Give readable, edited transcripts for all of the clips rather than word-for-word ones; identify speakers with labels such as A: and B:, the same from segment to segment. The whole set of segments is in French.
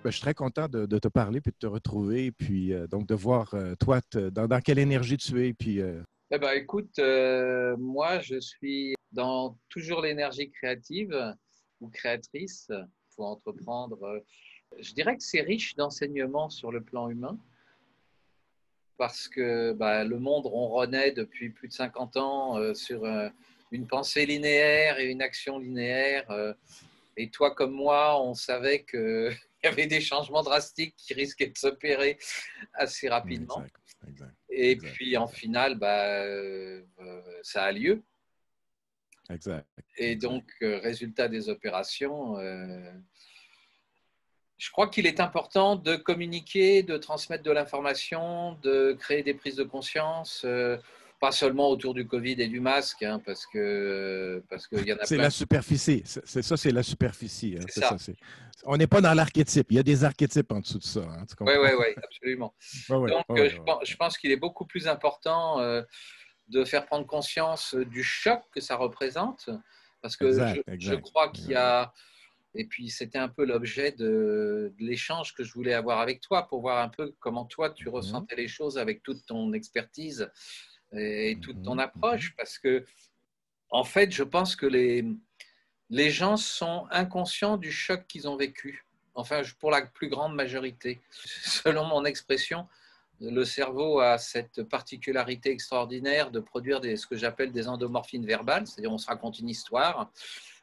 A: Ben, je suis très content de te parler puis de te retrouver, puis donc de voir toi, dans quelle énergie tu es. Puis,
B: Eh ben, écoute, moi, je suis dans toujours l'énergie créative ou créatrice. Il faut entreprendre. Je dirais que c'est riche d'enseignements sur le plan humain parce que bah, le monde ronronnait depuis plus de 50 ans sur une pensée linéaire et une action linéaire. Et toi comme moi, on savait qu'il y avait des changements drastiques qui risquaient de s'opérer assez rapidement.
A: exact, exact,
B: Et
A: exact,
B: puis en
A: exact,
B: finale, ça a lieu.
A: exact,
B: Et
A: exact.
B: donc, résultat des opérations, je crois qu'il est important de communiquer, de transmettre de l'information, de créer des prises de conscience, pas seulement autour du Covid et du masque, hein, parce qu'il y en a
A: C'est
B: plein.
A: la superficie. C'est ça, c'est la superficie. Hein,
B: C'est
A: c'est
B: ça.
A: ça. On n'est pas dans l'archétype. Il y a des archétypes en dessous de ça. Hein, tu
B: Oui,
A: comprends?
B: oui, oui, absolument.
A: Oui, oui,
B: Donc,
A: oui,
B: je
A: oui.
B: pense, je pense qu'il est beaucoup plus important de faire prendre conscience du choc que ça représente, parce que je,
A: Exact,
B: je
A: exact,
B: crois qu'il y
A: exact.
B: a. Et puis, c'était un peu l'objet de l'échange que je voulais avoir avec toi pour voir un peu comment toi, tu
A: Mhm,
B: ressentais les choses avec toute ton expertise et toute ton
A: mhm, mhm.
B: approche. Parce que, en fait, je pense que les gens sont inconscients du choc qu'ils ont vécu. Enfin, pour la plus grande majorité. Selon mon expression, le cerveau a cette particularité extraordinaire de produire ce que j'appelle des endomorphines verbales, c'est-à-dire on se raconte une histoire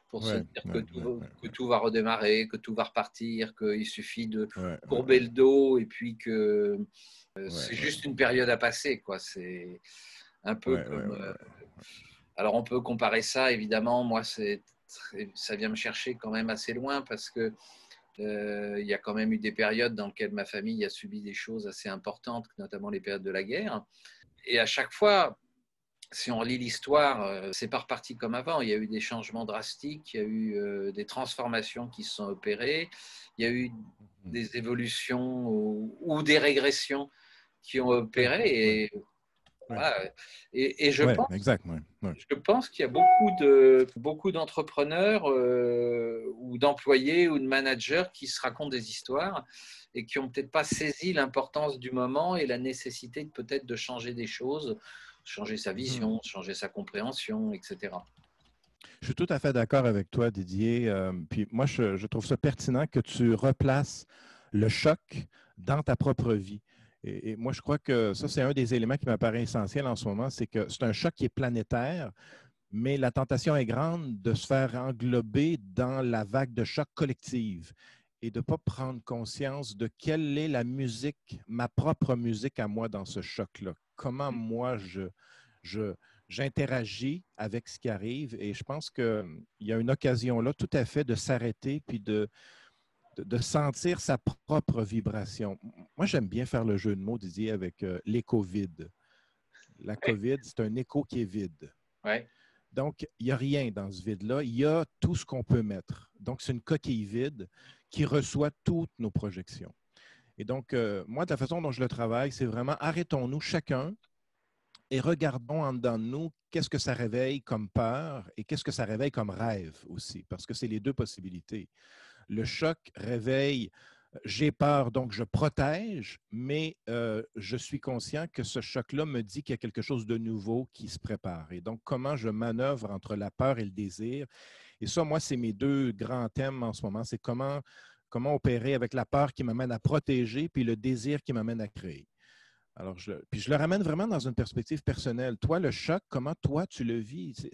B: pour se
A: Ouais,
B: dire
A: ouais, ouais, ouais,
B: que tout va redémarrer, que tout va repartir, qu'il suffit de
A: ouais, ouais,
B: courber le dos et puis que
A: ouais,
B: c'est
A: ouais,
B: juste une période à passer, quoi. C'est un peu
A: ouais, ouais,
B: comme.
A: ouais, ouais.
B: Alors on peut comparer ça, évidemment. Moi, ça vient me chercher quand même assez loin parce que il y a quand même eu des périodes dans lesquelles ma famille a subi des choses assez importantes, notamment les périodes de la guerre. Et à chaque fois, si on lit l'histoire, c'est pas reparti comme avant. Il y a eu des changements drastiques, il y a eu des transformations qui se sont opérées, il y a eu
A: Mhm.
B: des évolutions ou des régressions qui ont
A: Ouais, ouais,
B: opéré. Et,
A: ouais,
B: voilà. Et
A: ouais, exact, ouais, ouais.
B: je pense qu'il y a beaucoup d'entrepreneurs ou d'employés ou de managers qui se racontent des histoires et qui n'ont peut-être pas saisi l'importance du moment et la nécessité peut-être de changer des choses, changer sa
A: Mhm.
B: vision, changer sa compréhension, etc.
A: Je suis tout à fait d'accord avec toi, Didier. Puis moi, je trouve ça pertinent que tu replaces le choc dans ta propre vie. Et moi, je crois que ça, c'est un des éléments qui m'apparaît essentiel en ce moment, c'est que c'est un choc qui est planétaire, mais la tentation est grande de se faire englober dans la vague de choc collective et de ne pas prendre conscience de quelle est la musique, ma propre musique à moi dans ce choc-là. Comment moi, je, j'interagis avec ce qui arrive et je pense qu'il y a une occasion là tout à fait de s'arrêter puis de sentir sa propre vibration. Moi, j'aime bien faire le jeu de mots, Didier, avec l'écho vide. La
B: Ouais,
A: COVID, c'est un écho qui est vide.
B: ouais.
A: Donc, il n'y a rien dans ce vide-là. Il y a tout ce qu'on peut mettre. Donc, c'est une coquille vide qui reçoit toutes nos projections. Et donc, moi, de la façon dont je le travaille, c'est vraiment arrêtons-nous chacun et regardons en dedans de nous qu'est-ce que ça réveille comme peur et qu'est-ce que ça réveille comme rêve aussi, parce que c'est les deux possibilités. Le choc réveille j'ai peur, donc je protège, mais je suis conscient que ce choc-là me dit qu'il y a quelque chose de nouveau qui se prépare. Et donc, comment je manœuvre entre la peur et le désir. Et ça, moi, c'est mes deux grands thèmes en ce moment. C'est comment opérer avec la peur qui m'amène à protéger, puis le désir qui m'amène à créer. Alors, puis je le ramène vraiment dans une perspective personnelle. Toi, le choc, comment toi tu le vis?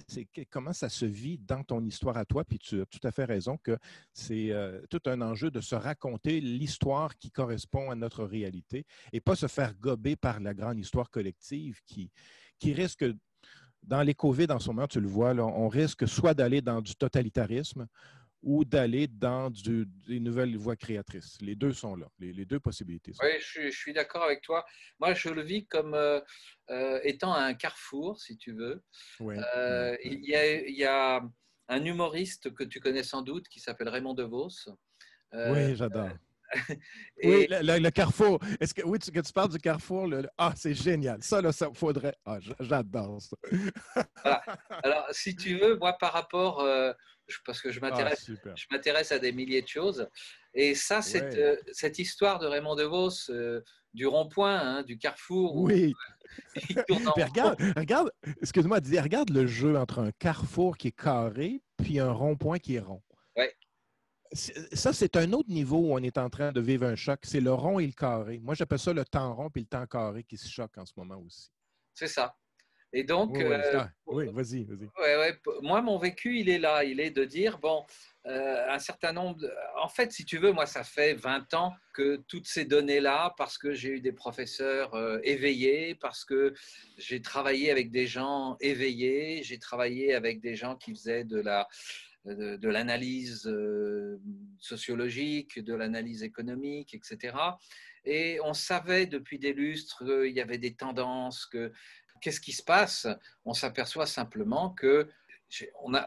A: Comment ça se vit dans ton histoire à toi? Puis tu as tout à fait raison que c'est tout un enjeu de se raconter l'histoire qui correspond à notre réalité et pas se faire gober par la grande histoire collective qui risque, dans les COVID en ce moment, tu le vois, là, on risque soit d'aller dans du totalitarisme ou d'aller dans des nouvelles voies créatrices. Les deux sont là. Les deux possibilités sont
B: Oui,
A: là.
B: je suis d'accord avec toi. Moi, je le vis comme étant un carrefour, si tu veux.
A: Oui, oui, oui.
B: Il y a un humoriste que tu connais sans doute qui s'appelle Raymond DeVos. Euh,
A: Oui, j'adore. Oui,
B: Et
A: le carrefour. Est-ce que oui, que tu parles du carrefour? Ah, c'est génial. Ça faudrait. Ah, j'adore ça.
B: voilà. Alors, si tu veux, moi, par rapport, parce que
A: Ah, super.
B: je m'intéresse à des milliers de choses, et ça,
A: Oui.
B: cette histoire de Raymond DeVos, du rond-point, hein, du carrefour, où
A: Oui.
B: il tourne
A: Puis
B: en rond.
A: regarde, excuse-moi, Didier, regarde le jeu entre un carrefour qui est carré puis un rond-point qui est rond.
B: Ouais,
A: Ça, c'est un autre niveau où on est en train de vivre un choc. C'est le rond et le carré. Moi, j'appelle ça le temps rond puis le temps carré qui se choquent en ce moment aussi.
B: c'est ça. Et donc,
A: Oui, oui. Ah, oui, vas-y, vas-y.
B: ouais, ouais, moi, mon vécu, il est là. Il est de dire, bon, un certain nombre en fait, si tu veux, moi, ça fait 20 ans que toutes ces données-là, parce que j'ai eu des professeurs éveillés, parce que j'ai travaillé avec des gens éveillés, j'ai travaillé avec des gens qui faisaient de l'analyse sociologique, de l'analyse économique, etc. Et on savait depuis des lustres qu'il y avait des tendances, que qu'est-ce qui se passe? On s'aperçoit simplement que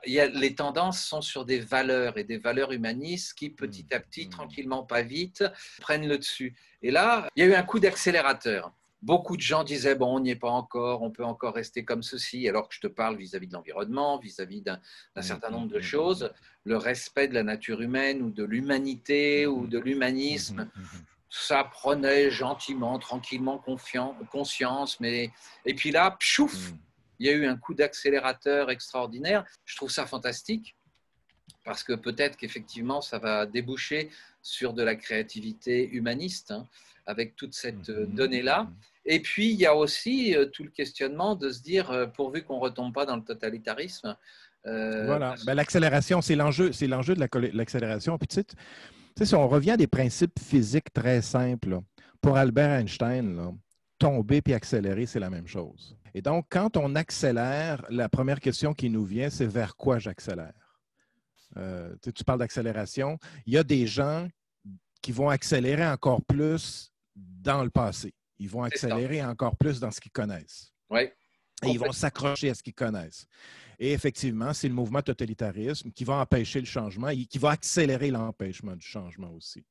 B: les tendances sont sur des valeurs et des valeurs humanistes qui, petit à petit, tranquillement, pas vite, prennent le dessus. Et là, il y a eu un coup d'accélérateur. Beaucoup de gens disaient, bon, on n'y est pas encore, on peut encore rester comme ceci, alors que je te parle vis-à-vis de l'environnement, vis-à-vis d'un certain nombre de choses, le respect de la nature humaine ou de l'humanité ou de l'humanisme, ça prenait gentiment, tranquillement conscience, mais et puis là, pchouf, il y a eu un coup d'accélérateur extraordinaire. Je trouve ça fantastique parce que peut-être qu'effectivement, ça va déboucher sur de la créativité humaniste, hein, avec toute cette donnée-là. Et puis, il y a aussi tout le questionnement de se dire, pourvu qu'on ne retombe pas dans le totalitarisme.
A: Voilà. Ben, l'accélération, c'est l'enjeu de l'accélération. Puis tu sais, si on revient à des principes physiques très simples, là, pour Albert Einstein, là, tomber puis accélérer, c'est la même chose. Et donc, quand on accélère, la première question qui nous vient, c'est vers quoi j'accélère? Tu parles d'accélération. Il y a des gens qui vont accélérer encore plus dans le passé. Ils vont
B: C'est ça.
A: accélérer encore plus dans ce qu'ils connaissent.
B: Oui.
A: Et ils vont s'accrocher à ce qu'ils connaissent. Et effectivement, c'est le mouvement totalitarisme qui va empêcher le changement et qui va accélérer l'empêchement du changement aussi.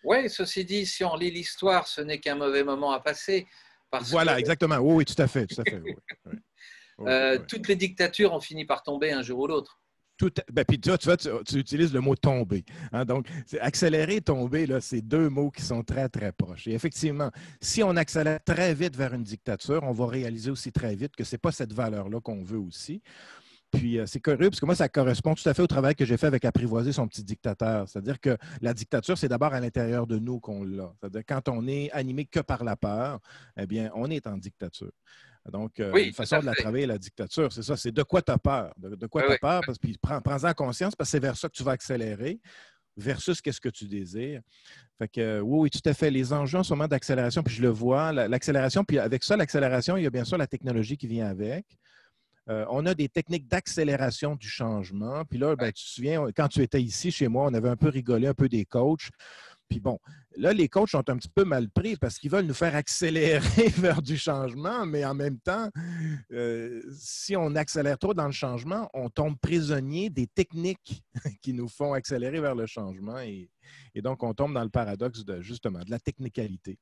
B: Oui, ceci dit, si on lit l'histoire, ce n'est qu'un mauvais moment à passer. Parce
A: Voilà,
B: que
A: exactement. Oui, oui, tout à fait. Tout à fait. Oui, oui, oui, oui.
B: toutes les dictatures ont fini par tomber un jour ou l'autre.
A: Puis tu utilises le mot tomber. Hein, donc, accélérer et tomber, là, c'est deux mots qui sont très, très proches. Et effectivement, si on accélère très vite vers une dictature, on va réaliser aussi très vite que ce n'est pas cette valeur-là qu'on veut aussi. Puis c'est curieux, parce que moi, ça correspond tout à fait au travail que j'ai fait avec Apprivoiser son petit dictateur. C'est-à-dire que la dictature, c'est d'abord à l'intérieur de nous qu'on l'a. C'est-à-dire quand on est animé que par la peur, eh bien, on est en dictature. Donc,
B: Oui,
A: une
B: tout
A: façon
B: à
A: de la
B: fait.
A: travailler, la dictature, c'est ça, c'est de quoi tu as peur. De quoi
B: Oui,
A: tu as
B: oui.
A: peur, puis prends-en conscience, parce que c'est vers ça que tu vas accélérer, versus qu'est-ce que tu désires. Fait que, oui, oui, tout à fait. Les enjeux en ce moment d'accélération, puis je le vois, l'accélération, puis avec ça, l'accélération, il y a bien sûr la technologie qui vient avec. On a des techniques d'accélération du changement. Puis là, ben, tu te souviens, quand tu étais ici chez moi, on avait un peu rigolé un peu des coachs. Puis bon, là, les coachs sont un petit peu mal pris parce qu'ils veulent nous faire accélérer vers du changement, mais en même temps, si on accélère trop dans le changement, on tombe prisonnier des techniques qui nous font accélérer vers le changement et donc on tombe dans le paradoxe de justement de la technicalité.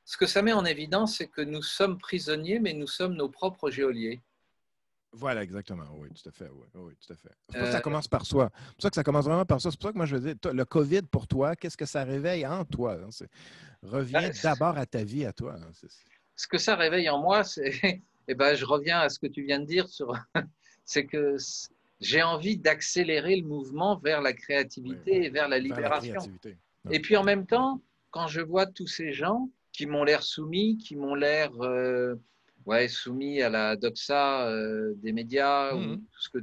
B: Ce que ça met en évidence, c'est que nous sommes prisonniers, mais nous sommes nos propres geôliers.
A: Voilà, exactement. Oui, tout à fait. Oui, oui, tout à fait. C'est pour ça que
B: Euh,
A: ça commence par soi. C'est pour ça que ça commence vraiment par ça. C'est pour ça que moi, je veux dire, le COVID pour toi, qu'est-ce que ça réveille en toi? Hein? Reviens d'abord à ta vie, à toi. Hein?
B: Ce que ça réveille en moi, c'est, eh ben, je reviens à ce que tu viens de dire sur, c'est que j'ai envie d'accélérer le mouvement vers la
A: Oui,
B: créativité et vers la
A: vers la
B: libération.
A: créativité.
B: Et
A: Ouais,
B: puis en même
A: ouais.
B: temps, quand je vois tous ces gens qui m'ont l'air soumis, qui m'ont l'air ouais, soumis à la doxa des médias, ou
A: Mhm.
B: tout ce que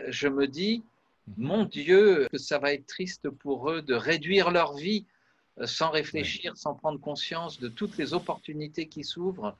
B: je me dis,
A: Mhm.
B: mon Dieu, que ça va être triste pour eux de réduire leur vie sans
A: Ouais,
B: réfléchir, sans prendre conscience de toutes les opportunités qui s'ouvrent.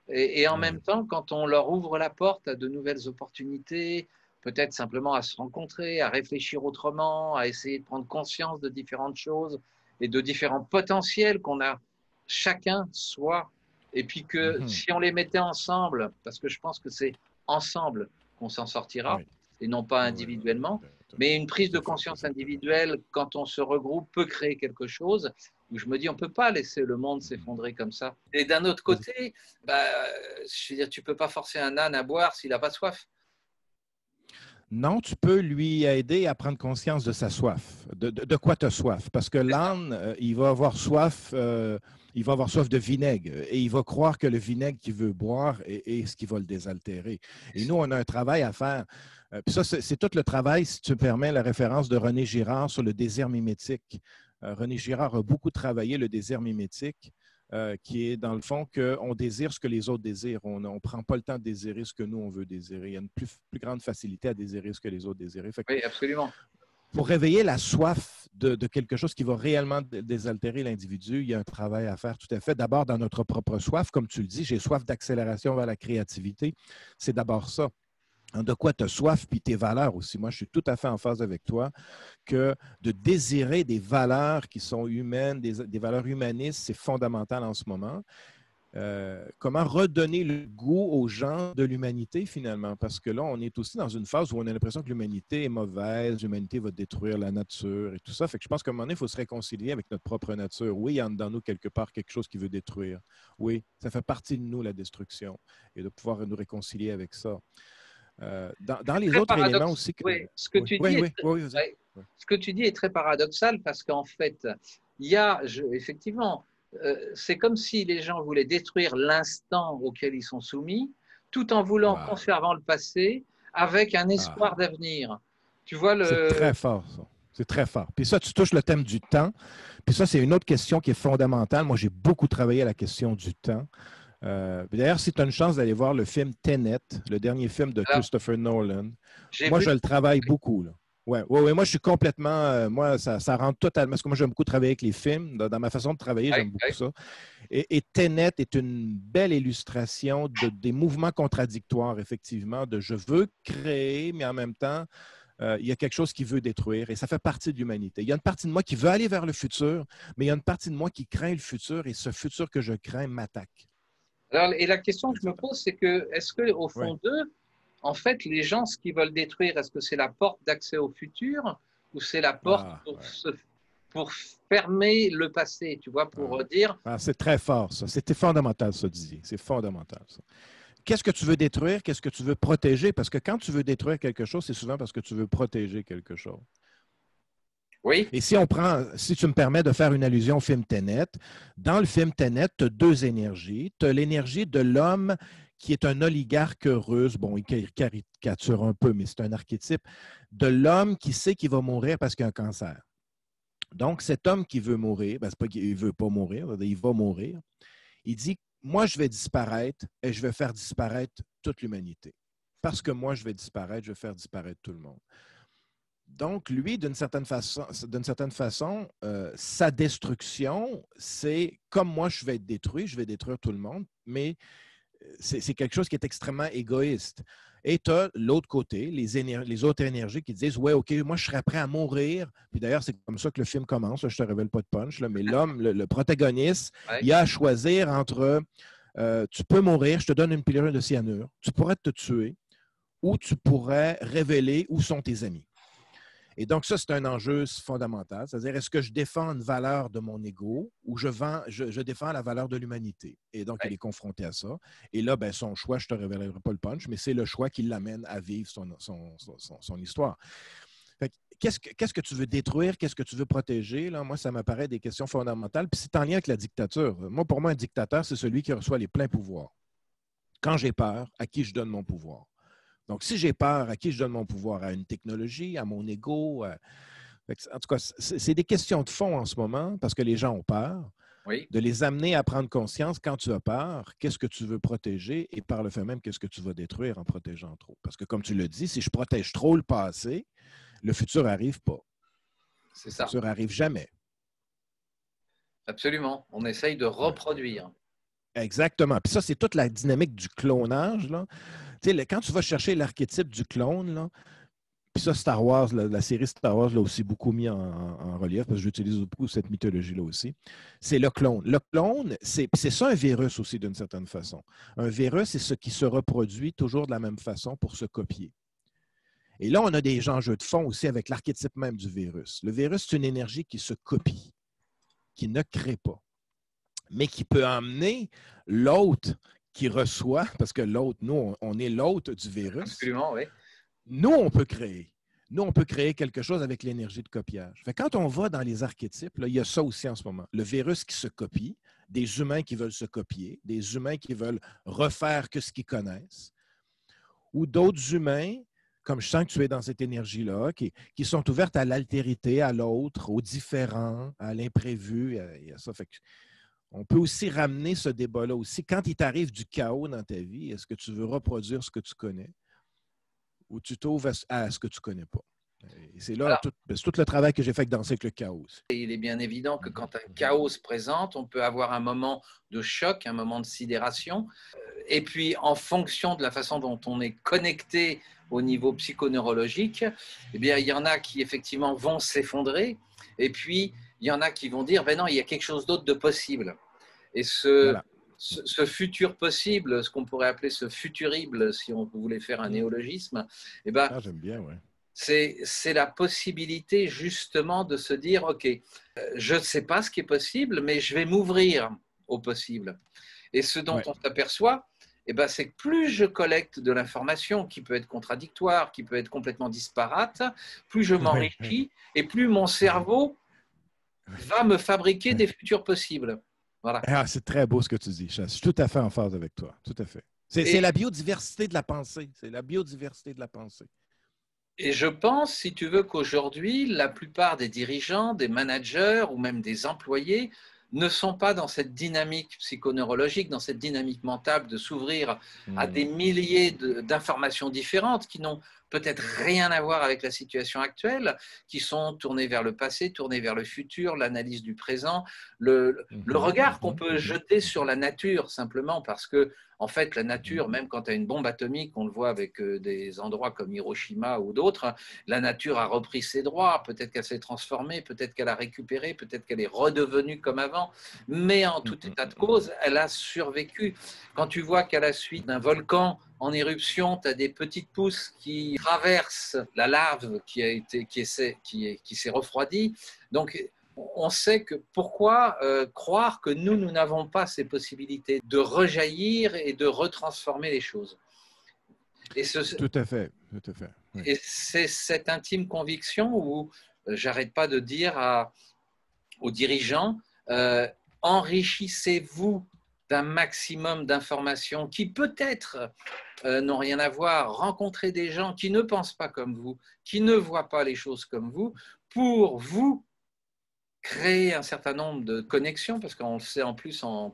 B: Et en
A: ouais.
B: même temps, quand on leur ouvre la porte à de nouvelles opportunités, peut-être simplement à se rencontrer, à réfléchir autrement, à essayer de prendre conscience de différentes choses et de différents potentiels qu'on a chacun soi, et puis que
A: Mhm.
B: si on les mettait ensemble, parce que je pense que c'est ensemble qu'on s'en sortira,
A: Oui,
B: et non pas
A: oui, oui, oui,
B: individuellement, Mais une prise de conscience individuelle, quand on se regroupe, peut créer quelque chose où je me dis, on ne peut pas laisser le monde s'effondrer comme ça. Et d'un autre côté, je veux dire, tu ne peux pas forcer un âne à boire s'il n'a pas soif.
A: Non, tu peux lui aider à prendre conscience de sa soif. De quoi tu as soif? Parce que l'âne, il va avoir soif, de vinaigre et il va croire que le vinaigre qu'il veut boire est ce qui va le désaltérer. Et nous, on a un travail à faire. Puis ça, c'est tout le travail, si tu me permets, la référence de René Girard sur le désir mimétique. René Girard a beaucoup travaillé le désir mimétique. Qui est dans le fond qu'on désire ce que les autres désirent. On ne prend pas le temps de désirer ce que nous, on veut désirer. Il y a une plus grande facilité à désirer ce que les autres désirent.
B: Oui, absolument.
A: Pour réveiller la soif de quelque chose qui va réellement désaltérer l'individu, il y a un travail à faire tout à fait. D'abord, dans notre propre soif, comme tu le dis, j'ai soif d'accélération vers la créativité. C'est d'abord ça. De quoi tu as soif, puis tes valeurs aussi. Moi, je suis tout à fait en phase avec toi que de désirer des valeurs qui sont humaines, des valeurs humanistes, c'est fondamental en ce moment. Comment redonner le goût aux gens de l'humanité, finalement? Parce que là, on est aussi dans une phase où on a l'impression que l'humanité est mauvaise, l'humanité va détruire la nature et tout ça. Fait que je pense qu'à un moment donné, il faut se réconcilier avec notre propre nature. Oui, il y a dans nous quelque part quelque chose qui veut détruire. Oui, ça fait partie de nous, la destruction, et de pouvoir nous réconcilier avec ça. Dans les autres éléments aussi que...
B: Oui, ce que tu dis est très paradoxal parce qu'en fait, il y a, effectivement, c'est comme si les gens voulaient détruire l'instant auquel ils sont soumis, tout en voulant conservant le passé avec un espoir d'avenir. Tu vois
A: C'est très fort, ça. C'est très fort. Puis ça, tu touches le thème du temps. Puis ça, c'est une autre question qui est fondamentale. Moi, j'ai beaucoup travaillé à la question du temps. D'ailleurs, si tu as une chance d'aller voir le film Tenet, le dernier film de Christopher Nolan, moi, je le travaille beaucoup. Là. Ouais, moi, je suis complètement. Moi, ça rentre totalement. Parce que moi, j'aime beaucoup travailler avec les films. Dans ma façon de travailler, j'aime beaucoup ça. Et Tenet est une belle illustration des mouvements contradictoires, effectivement, de je veux créer, mais en même temps, il y a quelque chose qui veut détruire et ça fait partie de l'humanité. Il y a une partie de moi qui veut aller vers le futur, mais il y a une partie de moi qui craint le futur et ce futur que je crains m'attaque.
B: Alors, et la question que je me pose, c'est que, est-ce qu'au fond d'eux, en fait, les gens, ce qu'ils veulent détruire, est-ce que c'est la porte d'accès au futur ou c'est la porte pour fermer le passé, tu vois, pour dire…
A: c'est très fort, ça. C'était fondamental, ça, Didier. C'est fondamental, ça. Qu'est-ce que tu veux détruire? Qu'est-ce que tu veux protéger? Parce que quand tu veux détruire quelque chose, c'est souvent parce que tu veux protéger quelque chose.
B: Oui.
A: Et si tu me permets de faire une allusion au film Tenet, dans le film Tenet, tu as deux énergies. Tu as l'énergie de l'homme qui est un oligarque russe. Bon, il caricature un peu, mais c'est un archétype de l'homme qui sait qu'il va mourir parce qu'il a un cancer. Donc, cet homme qui veut mourir, c'est pas qu'il ne veut pas mourir, il va mourir. Il dit, moi, je vais disparaître et je vais faire disparaître toute l'humanité. Parce que moi, je vais disparaître, je vais faire disparaître tout le monde. Donc, lui, d'une certaine façon, sa destruction, c'est comme moi, je vais être détruit, je vais détruire tout le monde, mais c'est quelque chose qui est extrêmement égoïste. Et tu as l'autre côté, les autres énergies qui disent, ouais, OK, moi, je serais prêt à mourir. Puis d'ailleurs, c'est comme ça que le film commence. Là, je ne te révèle pas de punch, là, mais l'homme, le protagoniste, il a à choisir entre tu peux mourir, je te donne une pilule de cyanure, tu pourrais te tuer, ou tu pourrais révéler où sont tes amis. Et donc, ça, c'est un enjeu fondamental. C'est-à-dire, est-ce que je défends une valeur de mon ego ou je défends la valeur de l'humanité? Et donc, il est confronté à ça. Et là, ben, son choix, je ne te révélerai pas le punch, mais c'est le choix qui l'amène à vivre son histoire. Qu'est-ce que tu veux détruire? Qu'est-ce que tu veux protéger? Là, moi, ça m'apparaît des questions fondamentales. Puis c'est en lien avec la dictature. Pour moi, un dictateur, c'est celui qui reçoit les pleins pouvoirs. Quand j'ai peur, à qui je donne mon pouvoir? Donc, si j'ai peur, à qui je donne mon pouvoir? À une technologie, à mon ego? En tout cas, c'est des questions de fond en ce moment parce que les gens ont peur.
B: Oui.
A: De les amener à prendre conscience quand tu as peur, qu'est-ce que tu veux protéger et par le fait même, qu'est-ce que tu vas détruire en protégeant trop? Parce que comme tu le dis, si je protège trop le passé, le futur n'arrive pas.
B: C'est ça.
A: Le futur n'arrive jamais.
B: Absolument. On essaye de reproduire.
A: Exactement. Puis ça, c'est toute la dynamique du clonage. Là. Quand tu vas chercher l'archétype du clone, là, puis ça, Star Wars, la série Star Wars l'a aussi beaucoup mis en relief, parce que j'utilise beaucoup cette mythologie-là aussi. C'est le clone. Le clone, c'est ça un virus aussi, d'une certaine façon. Un virus, c'est ce qui se reproduit toujours de la même façon pour se copier. Et là, on a des enjeux de fond aussi avec l'archétype même du virus. Le virus, c'est une énergie qui se copie, qui ne crée pas, mais qui peut emmener l'hôte qui reçoit, parce que l'hôte, nous, on est l'hôte du virus.
B: Absolument, oui.
A: Nous, on peut créer. Nous, on peut créer quelque chose avec l'énergie de copiage. Fait que quand on va dans les archétypes, là, il y a ça aussi en ce moment. Le virus qui se copie, des humains qui veulent se copier, des humains qui veulent refaire que ce qu'ils connaissent, ou d'autres humains, comme je sens que tu es dans cette énergie-là, qui sont ouvertes à l'altérité, à l'autre, au différent, à l'imprévu. À ça. Fait que on peut aussi ramener ce débat-là aussi. Quand il t'arrive du chaos dans ta vie, est-ce que tu veux reproduire ce que tu connais ou tu t'ouvres à ce que tu ne connais pas? Et c'est là c'est tout le travail que j'ai fait avec Danser avec le chaos.
B: Il est bien évident que quand un chaos se présente, on peut avoir un moment de choc, un moment de sidération. Et puis, en fonction de la façon dont on est connecté au niveau psychoneurologique, eh bien, il y en a qui, effectivement, vont s'effondrer. Et puis, il y en a qui vont dire, ben non, il y a quelque chose d'autre de possible. Et ce futur possible, ce qu'on pourrait appeler ce futurible, si on voulait faire un néologisme, eh ben,
A: j'aime bien, ouais.
B: C'est la possibilité justement de se dire, OK, je ne sais pas ce qui est possible, mais je vais m'ouvrir au possible. Et ce dont on s'aperçoit, eh ben, c'est que plus je collecte de l'information qui peut être contradictoire, qui peut être complètement disparate, plus je m'enrichis et plus mon cerveau va me fabriquer des futurs possibles. Voilà.
A: Ah, c'est très beau ce que tu dis. Je suis tout à fait en phase avec toi. Tout à fait. C'est la biodiversité de la pensée. C'est la biodiversité de la pensée.
B: Et je pense, si tu veux, qu'aujourd'hui, la plupart des dirigeants, des managers ou même des employés ne sont pas dans cette dynamique psychoneurologique, dans cette dynamique mentale de s'ouvrir à des milliers d'informations différentes qui n'ont peut-être rien à voir avec la situation actuelle, qui sont tournées vers le passé, tournées vers le futur, l'analyse du présent, le regard qu'on peut jeter sur la nature simplement parce que en fait, la nature, même quand tu as une bombe atomique, on le voit avec des endroits comme Hiroshima ou d'autres, la nature a repris ses droits, peut-être qu'elle s'est transformée, peut-être qu'elle a récupéré, peut-être qu'elle est redevenue comme avant, mais en tout état de cause, elle a survécu. Quand tu vois qu'à la suite d'un volcan en éruption, tu as des petites pousses qui traversent la lave qui s'est refroidie, donc on sait que pourquoi croire que nous n'avons pas ces possibilités de rejaillir et de retransformer les choses.
A: Tout à fait. Oui.
B: Et c'est cette intime conviction où j'arrête pas de dire aux dirigeants, enrichissez-vous d'un maximum d'informations qui peut-être n'ont rien à voir, rencontrez des gens qui ne pensent pas comme vous, qui ne voient pas les choses comme vous, pour vous créer un certain nombre de connexions, parce qu'on le sait en plus en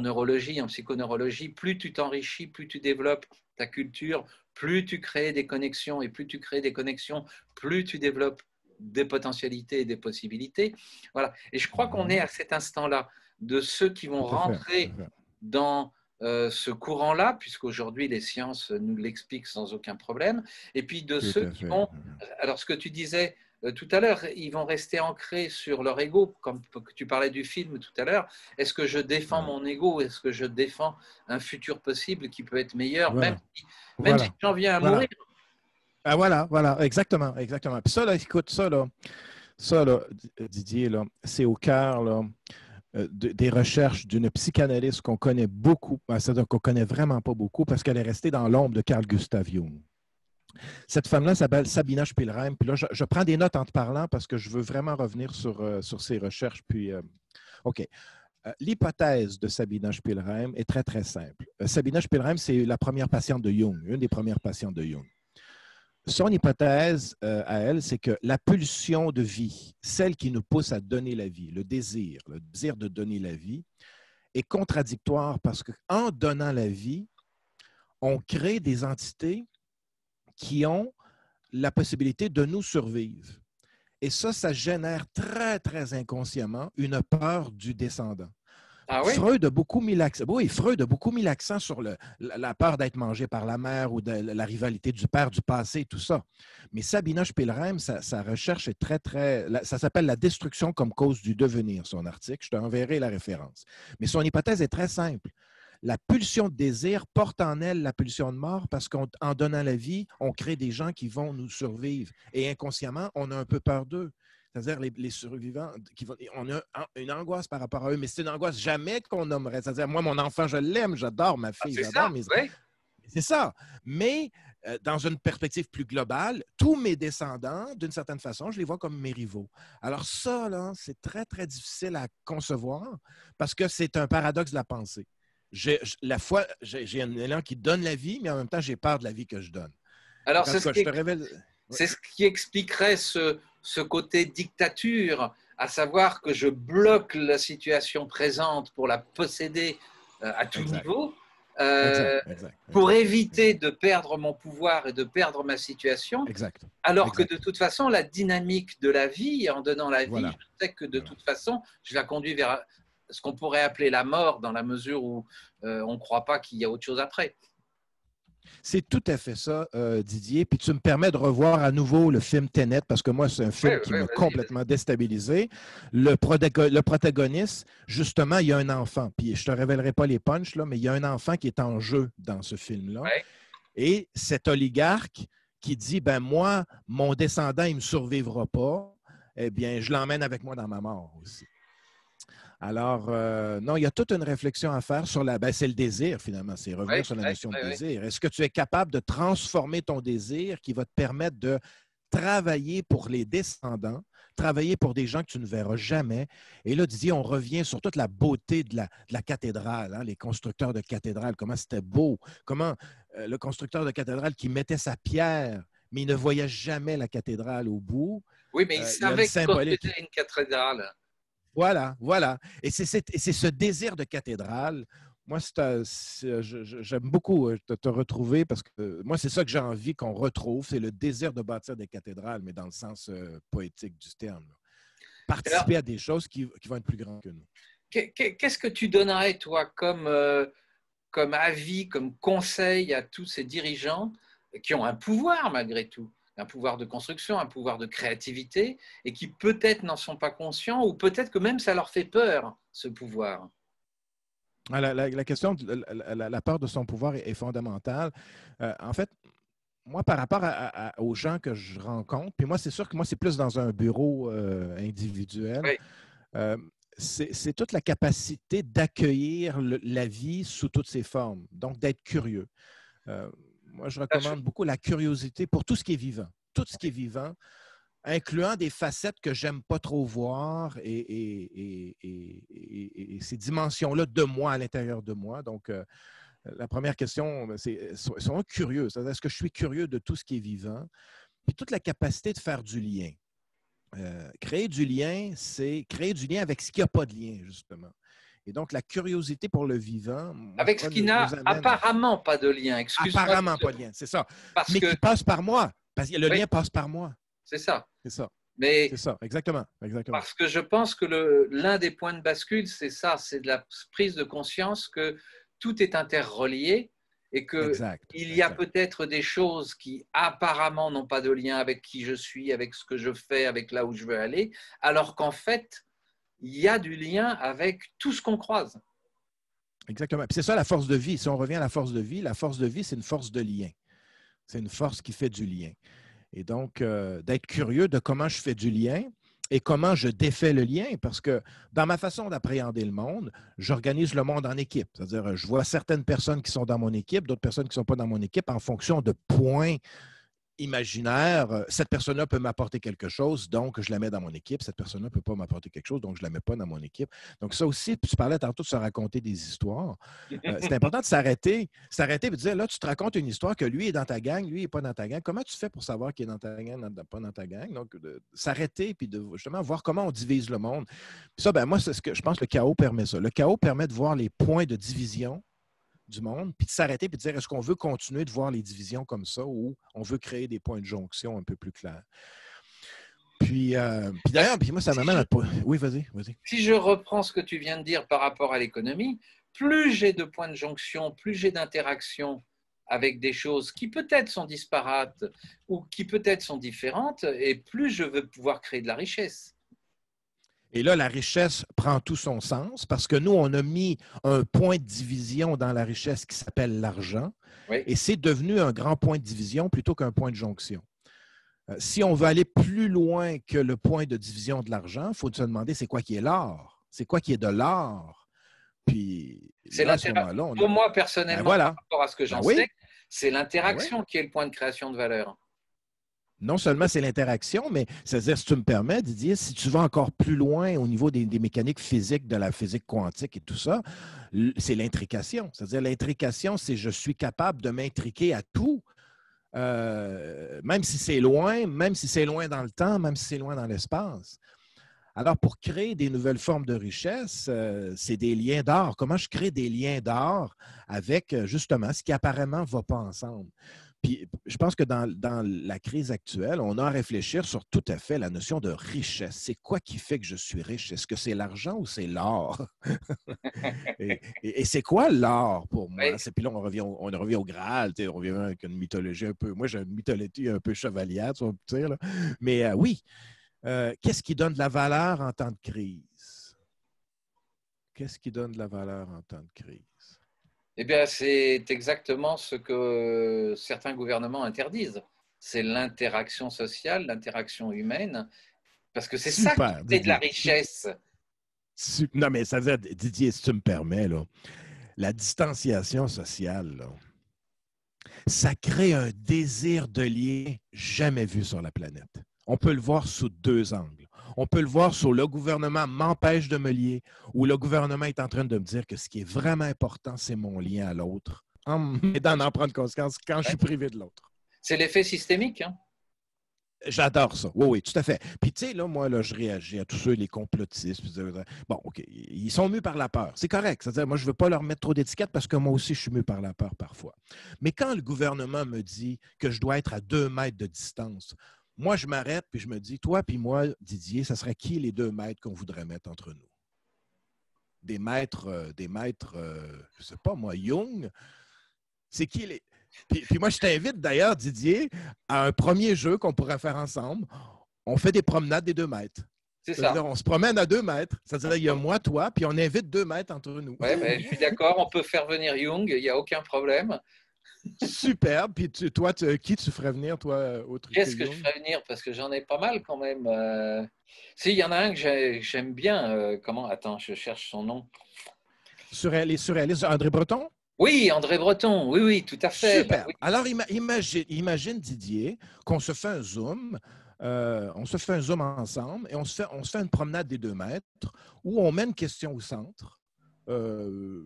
B: neurologie, en psychoneurologie, plus tu t'enrichis, plus tu développes ta culture, plus tu crées des connexions, et plus tu crées des connexions, plus tu développes des potentialités et des possibilités. Voilà. Et je crois qu'on est à cet instant-là de ceux qui vont rentrer dans ce courant-là, puisqu'aujourd'hui les sciences nous l'expliquent sans aucun problème, et puis de ceux qui vont... Alors ce que tu disais tout à l'heure, ils vont rester ancrés sur leur ego, comme tu parlais du film tout à l'heure. Est-ce que je défends mon ego? Est-ce que je défends un futur possible qui peut être meilleur, même si j'en viens à mourir?
A: Ah, voilà, exactement. Puis ça, là, écoute, ça, Didier, là, c'est au cœur là, des recherches d'une psychanalyste qu'on connaît beaucoup, c'est-à-dire qu'on connaît vraiment pas beaucoup parce qu'elle est restée dans l'ombre de Carl Gustav Jung. Cette femme-là s'appelle Sabina Spielrein. Puis là, je prends des notes en te parlant parce que je veux vraiment revenir sur ces recherches. Puis, OK. L'hypothèse de Sabina Spielrein est très, très simple. Sabina Spielrein, c'est la première patiente de Jung, une des premières patientes de Jung. Son hypothèse à elle, c'est que la pulsion de vie, celle qui nous pousse à donner la vie, le désir de donner la vie, est contradictoire parce qu'en donnant la vie, on crée des entités qui ont la possibilité de nous survivre. Et ça génère très, très inconsciemment une peur du descendant.
B: Ah oui?
A: Freud a beaucoup mis l'accent sur la peur d'être mangé par la mère ou de la rivalité du père du passé, tout ça. Mais Sabina Spielrein, sa recherche est très, très... Ça s'appelle La destruction comme cause du devenir, son article. Je t'enverrai la référence. Mais son hypothèse est très simple. la pulsion de désir porte en elle la pulsion de mort parce qu'en donnant la vie, on crée des gens qui vont nous survivre. Et inconsciemment, on a un peu peur d'eux. C'est-à-dire les survivants, on a une angoisse par rapport à eux, mais c'est une angoisse jamais qu'on nommerait. C'est-à-dire, moi, mon enfant, je l'aime, j'adore ma fille,
B: c'est
A: j'adore
B: ça,
A: mes...
B: oui.
A: C'est ça. Mais dans une perspective plus globale, tous mes descendants, d'une certaine façon, je les vois comme mes rivaux. Alors ça, là, c'est très, très difficile à concevoir parce que c'est un paradoxe de la pensée. J'ai un élan qui donne la vie, mais en même temps, j'ai peur de la vie que je donne.
B: Alors,
A: Donc, en tout cas, je te révèle...
B: c'est ce qui expliquerait ce côté dictature, à savoir que je bloque la situation présente pour la posséder à tout
A: Exact.
B: niveau, pour
A: Exact.
B: éviter de perdre mon pouvoir et de perdre ma situation,
A: Exact.
B: alors que
A: Exact.
B: de toute façon, la dynamique de la vie, en donnant la vie,
A: Voilà.
B: je sais que de toute façon, je la conduis vers ce qu'on pourrait appeler la mort, dans la mesure où on ne croit pas qu'il y a autre chose après.
A: C'est tout à fait ça, Didier. Puis tu me permets de revoir à nouveau le film Tenet, parce que moi, c'est un film qui m'a complètement déstabilisé. Le protagoniste, justement, il y a un enfant. Puis je ne te révélerai pas les punchs, là, mais il y a un enfant qui est en jeu dans ce film-là.
B: Ouais.
A: Et cet oligarque qui dit, ben moi, mon descendant, il ne me survivra pas, eh bien, je l'emmène avec moi dans ma mort aussi. Alors, non, il y a toute une réflexion à faire sur c'est le désir, finalement. C'est revenir sur la notion de désir. Est-ce que tu es capable de transformer ton désir qui va te permettre de travailler pour les descendants, travailler pour des gens que tu ne verras jamais? Et là, Didier, on revient sur toute la beauté de la cathédrale, hein, les constructeurs de cathédrales, comment c'était beau, comment le constructeur de cathédrale qui mettait sa pierre, mais il ne voyait jamais la cathédrale au bout.
B: Oui, mais il savait qu'il construisait une cathédrale.
A: Voilà, voilà. Et c'est ce désir de cathédrale. Moi, j'aime beaucoup te retrouver parce que moi, c'est ça que j'ai envie qu'on retrouve, c'est le désir de bâtir des cathédrales, mais dans le sens poétique du terme. Participer à des choses qui vont être plus grandes que nous.
B: Qu'est-ce que tu donnerais, toi, comme avis, comme conseil à tous ces dirigeants qui ont un pouvoir malgré tout? Un pouvoir de construction, un pouvoir de créativité, et qui peut-être n'en sont pas conscients, ou peut-être que même ça leur fait peur, ce pouvoir.
A: La question, la peur de son pouvoir est fondamentale. En fait, moi, par rapport aux gens que je rencontre, puis moi, c'est sûr que moi, c'est plus dans un bureau individuel,
B: Oui.
A: C'est toute la capacité d'accueillir la vie sous toutes ses formes, donc d'être curieux. Moi, je recommande beaucoup la curiosité pour tout ce qui est vivant. Tout ce qui est vivant, incluant des facettes que j'aime pas trop voir et ces dimensions-là de moi à l'intérieur de moi. Donc, la première question, c'est soyons curieux. Est-ce que je suis curieux de tout ce qui est vivant? Puis toute la capacité de faire du lien. Créer du lien, c'est créer du lien avec ce qui n'a pas de lien, justement. Et donc, la curiosité pour le vivant.
B: Avec ce qui n'a apparemment pas de lien, excuse-moi.
A: Apparemment pas de lien, c'est ça.
B: Mais
A: qui passe par moi. Parce que le lien passe par moi.
B: C'est ça.
A: C'est ça.
B: Mais
A: c'est ça, exactement.
B: Parce que je pense que l'un des points de bascule, c'est ça, c'est de la prise de conscience que tout est interrelié et qu'il y a peut-être des choses qui apparemment n'ont pas de lien avec qui je suis, avec ce que je fais, avec là où je veux aller, alors qu'en fait, il y a du lien avec tout ce qu'on croise.
A: Exactement. Puis c'est ça la force de vie. Si on revient à la force de vie, c'est une force de lien. C'est une force qui fait du lien. Et donc, d'être curieux de comment je fais du lien et comment je défais le lien, parce que dans ma façon d'appréhender le monde, j'organise le monde en équipe. C'est-à-dire, je vois certaines personnes qui sont dans mon équipe, d'autres personnes qui ne sont pas dans mon équipe en fonction de points imaginaire, cette personne-là peut m'apporter quelque chose, donc je la mets dans mon équipe. Cette personne-là ne peut pas m'apporter quelque chose, donc je ne la mets pas dans mon équipe. Donc ça aussi, tu parlais tantôt de se raconter des histoires. C'est important de s'arrêter et de dire, là, tu te racontes une histoire que lui est dans ta gang, lui n'est pas dans ta gang. Comment tu fais pour savoir qu'il est dans ta gang, pas dans ta gang? Donc, s'arrêter puis de justement voir comment on divise le monde. Puis ça, moi, c'est ce que je pense que le chaos permet ça. Le chaos permet de voir les points de division du monde, puis de s'arrêter et de dire est-ce qu'on veut continuer de voir les divisions comme ça ou on veut créer des points de jonction un peu plus clairs. Puis d'ailleurs, moi, ça m'amène à... Oui, vas-y.
B: Si je reprends ce que tu viens de dire par rapport à l'économie, plus j'ai de points de jonction, plus j'ai d'interactions avec des choses qui peut-être sont disparates ou qui peut-être sont différentes, et plus je veux pouvoir créer de la richesse.
A: Et là, la richesse prend tout son sens parce que nous, on a mis un point de division dans la richesse qui s'appelle l'argent
B: Oui.
A: et c'est devenu un grand point de division plutôt qu'un point de jonction. Si on veut aller plus loin que le point de division de l'argent, il faut se demander c'est quoi qui est l'or? C'est quoi qui est de l'or? Puis là, à ce moment-là, on a...
B: Pour moi,
A: Ben
B: personnellement, par
A: voilà.
B: rapport à ce que
A: Ben
B: j'en
A: oui.
B: sais, c'est
A: Ben oui.
B: l'interaction qui est le point de création de valeur.
A: Non seulement c'est l'interaction, mais c'est-à-dire, si tu me permets, Didier, si tu vas encore plus loin au niveau des mécaniques physiques, de la physique quantique et tout ça, c'est l'intrication. C'est-à-dire, l'intrication, c'est je suis capable de m'intriquer à tout, même si c'est loin dans le temps, même si c'est loin dans l'espace. Alors, pour créer des nouvelles formes de richesse, c'est des liens d'or. Comment je crée des liens d'or avec, justement, ce qui apparemment ne va pas ensemble? Puis, je pense que dans la crise actuelle, on a à réfléchir sur tout à fait la notion de richesse. C'est quoi qui fait que je suis riche? Est-ce que c'est l'argent ou c'est l'or? Et c'est quoi l'or pour moi?
B: Oui.
A: Puis là, on revient au Graal, on revient avec une mythologie un peu. Moi, j'ai une mythologie un peu chevalière, tu vas me dire. Là. Mais oui, qu'est-ce qui donne de la valeur en temps de crise? Qu'est-ce qui donne de la valeur en temps de crise?
B: Eh bien, c'est exactement ce que certains gouvernements interdisent. C'est l'interaction sociale, l'interaction humaine, parce que c'est ça qui
A: Super,
B: fait de la
A: Didier.
B: richesse.
A: Non, mais ça veut dire, Didier, si tu me permets, là, la distanciation sociale, là, ça crée un désir de lien jamais vu sur la planète. On peut le voir sous deux angles. On peut le voir sur le gouvernement m'empêche de me lier ou le gouvernement est en train de me dire que ce qui est vraiment important, c'est mon lien à l'autre. Et d'en prendre conscience quand je suis privé de l'autre.
B: C'est l'effet systémique. Hein?
A: J'adore ça. Oui, oui, tout à fait. Puis, tu sais, là, moi, là, je réagis à tous ceux, les complotistes. Bon, OK, ils sont mus par la peur. C'est correct. C'est-à-dire, moi, je ne veux pas leur mettre trop d'étiquettes parce que moi aussi, je suis mu par la peur parfois. Mais quand le gouvernement me dit que je dois être à 2 mètres de distance, moi, je m'arrête puis je me dis, toi puis moi, Didier, ça serait qui les 2 mètres qu'on voudrait mettre entre nous? Des maîtres, je ne sais pas, moi, Jung. C'est qui les... Puis moi, je t'invite d'ailleurs, Didier, à un premier jeu qu'on pourrait faire ensemble. On fait des promenades des 2 mètres.
B: C'est ça.
A: C'est-à-dire, on se promène à 2 mètres. C'est-à-dire, il y a moi, toi, puis on invite 2 mètres entre nous.
B: Ouais, ben, je suis d'accord, on peut faire venir Jung, il n'y a aucun problème.
A: Superbe. Puis toi, qui tu ferais venir, toi, autre que
B: Qu'est-ce que je
A: Jung?
B: ferais venir? Parce que j'en ai pas mal quand même. Si, il y en a un que j'aime bien. Comment? Attends, je cherche son nom.
A: Les surréalistes, André Breton?
B: Oui, André Breton. Oui, oui, tout à fait. Ben
A: Super.
B: oui.
A: Alors, imagine, Didier, qu'on se fait un Zoom. On se fait un Zoom ensemble et on se fait une promenade des 2 mètres où on met une question au centre.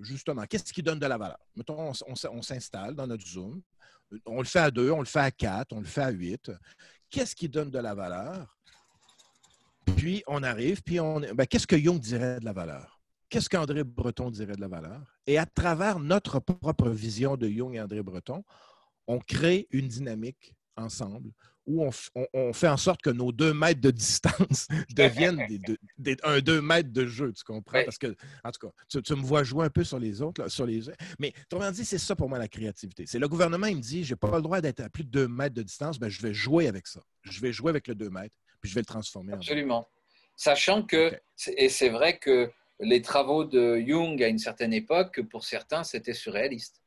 A: Justement, qu'est-ce qui donne de la valeur? Mettons, on s'installe dans notre Zoom. On le fait à 2, on le fait à 4, on le fait à 8. Qu'est-ce qui donne de la valeur? Puis on arrive, puis qu'est-ce que Jung dirait de la valeur? Qu'est-ce qu'André Breton dirait de la valeur? Et à travers notre propre vision de Jung et André Breton, on crée une dynamique ensemble où on fait en sorte que nos 2 mètres de distance deviennent un 2 mètres de jeu, tu comprends?
B: Ouais.
A: Parce que, en tout cas, tu me vois jouer un peu sur les autres, là, mais autrement dit, c'est ça pour moi la créativité. C'est le gouvernement, il me dit, j'ai pas le droit d'être à plus de 2 mètres de distance, ben, je vais jouer avec ça. Je vais jouer avec le 2 mètres, puis je vais le transformer en...
B: Absolument. Sachant que,
A: Okay.
B: et c'est vrai que les travaux de Jung à une certaine époque, pour certains, c'était surréaliste.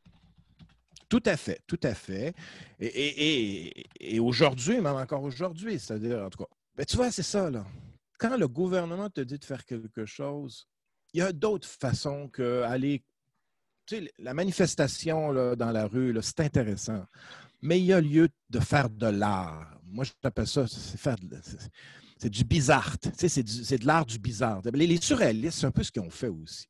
A: Tout à fait, tout à fait. Et aujourd'hui, même encore aujourd'hui, c'est-à-dire, en tout cas, ben, tu vois, c'est ça, là. Quand le gouvernement te dit de faire quelque chose, il y a d'autres façons qu'aller. Tu sais, la manifestation là, dans la rue, là, c'est intéressant. Mais il y a lieu de faire de l'art. Moi, j'appelle ça, c'est du bizarre. Tu sais, c'est de l'art du bizarre. Les surréalistes, c'est un peu ce qu'ils ont fait aussi.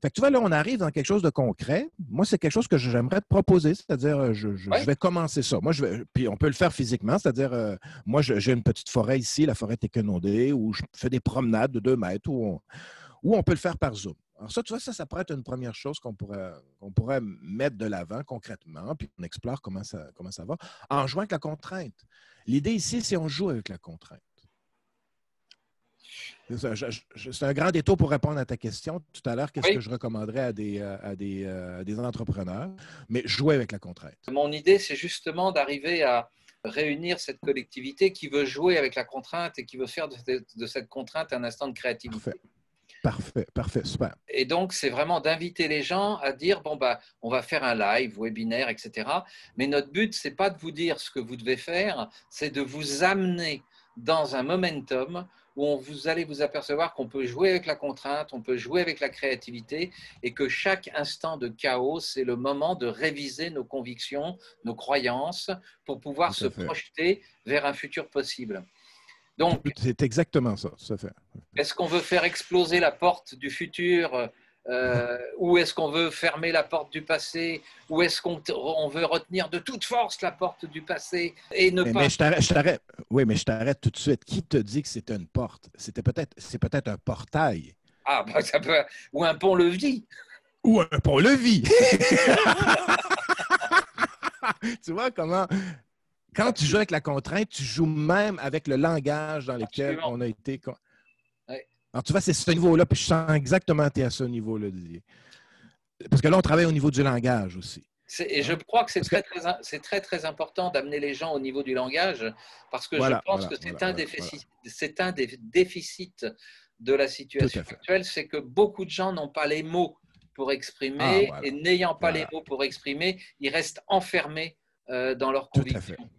A: Fait que tu vois, là, on arrive dans quelque chose de concret. Moi, c'est quelque chose que j'aimerais te proposer, c'est-à-dire, je vais commencer ça. Moi, puis on peut le faire physiquement, c'est-à-dire, moi, j'ai une petite forêt ici, la forêt Tékenondé, où je fais des promenades de 2 mètres, où on peut le faire par Zoom. Alors ça, tu vois, ça pourrait être une première chose qu'on pourrait mettre de l'avant concrètement, puis on explore comment ça va, en jouant avec la contrainte. L'idée ici, c'est on joue avec la contrainte. C'est un grand détour pour répondre à ta question tout à l'heure. Qu'est-ce que je recommanderais à des entrepreneurs? Mais jouer avec la contrainte.
B: Mon idée, c'est justement d'arriver à réunir cette collectivité qui veut jouer avec la contrainte et qui veut faire de cette contrainte un instant de créativité.
A: Parfait, super.
B: Et donc, c'est vraiment d'inviter les gens à dire, bon, bah, on va faire un live, webinaire, etc. Mais notre but, c'est pas de vous dire ce que vous devez faire, c'est de vous amener dans un momentum où vous allez vous apercevoir qu'on peut jouer avec la contrainte, on peut jouer avec la créativité et que chaque instant de chaos, c'est le moment de réviser nos convictions, nos croyances pour pouvoir se projeter vers un futur possible. Donc,
A: c'est exactement ça, tout à fait.
B: Est-ce qu'on veut faire exploser la porte du futur ou est-ce qu'on veut fermer la porte du passé ou est-ce qu'on veut retenir de toute force la porte du passé et ne pas…
A: Mais je t'arrête. Oui, mais je t'arrête tout de suite. Qui te dit que c'était une porte? C'est peut-être un portail.
B: Ah, bah, ça peut… Ou un pont-levis.
A: Ou un pont-levis. Tu vois comment… Quand tu joues avec la contrainte, tu joues même avec le langage dans lequel on a été…
B: Ouais.
A: Alors, tu vois, c'est ce niveau-là, puis je sens exactement que tu es à ce niveau-là, Didier. Parce que là, on travaille au niveau du langage aussi.
B: Et je crois que c'est très important d'amener les gens au niveau du langage parce que je pense que c'est un des déficits de la situation actuelle, c'est que beaucoup de gens n'ont pas les mots pour exprimer et n'ayant pas les mots pour exprimer, ils restent enfermés dans leurs convictions.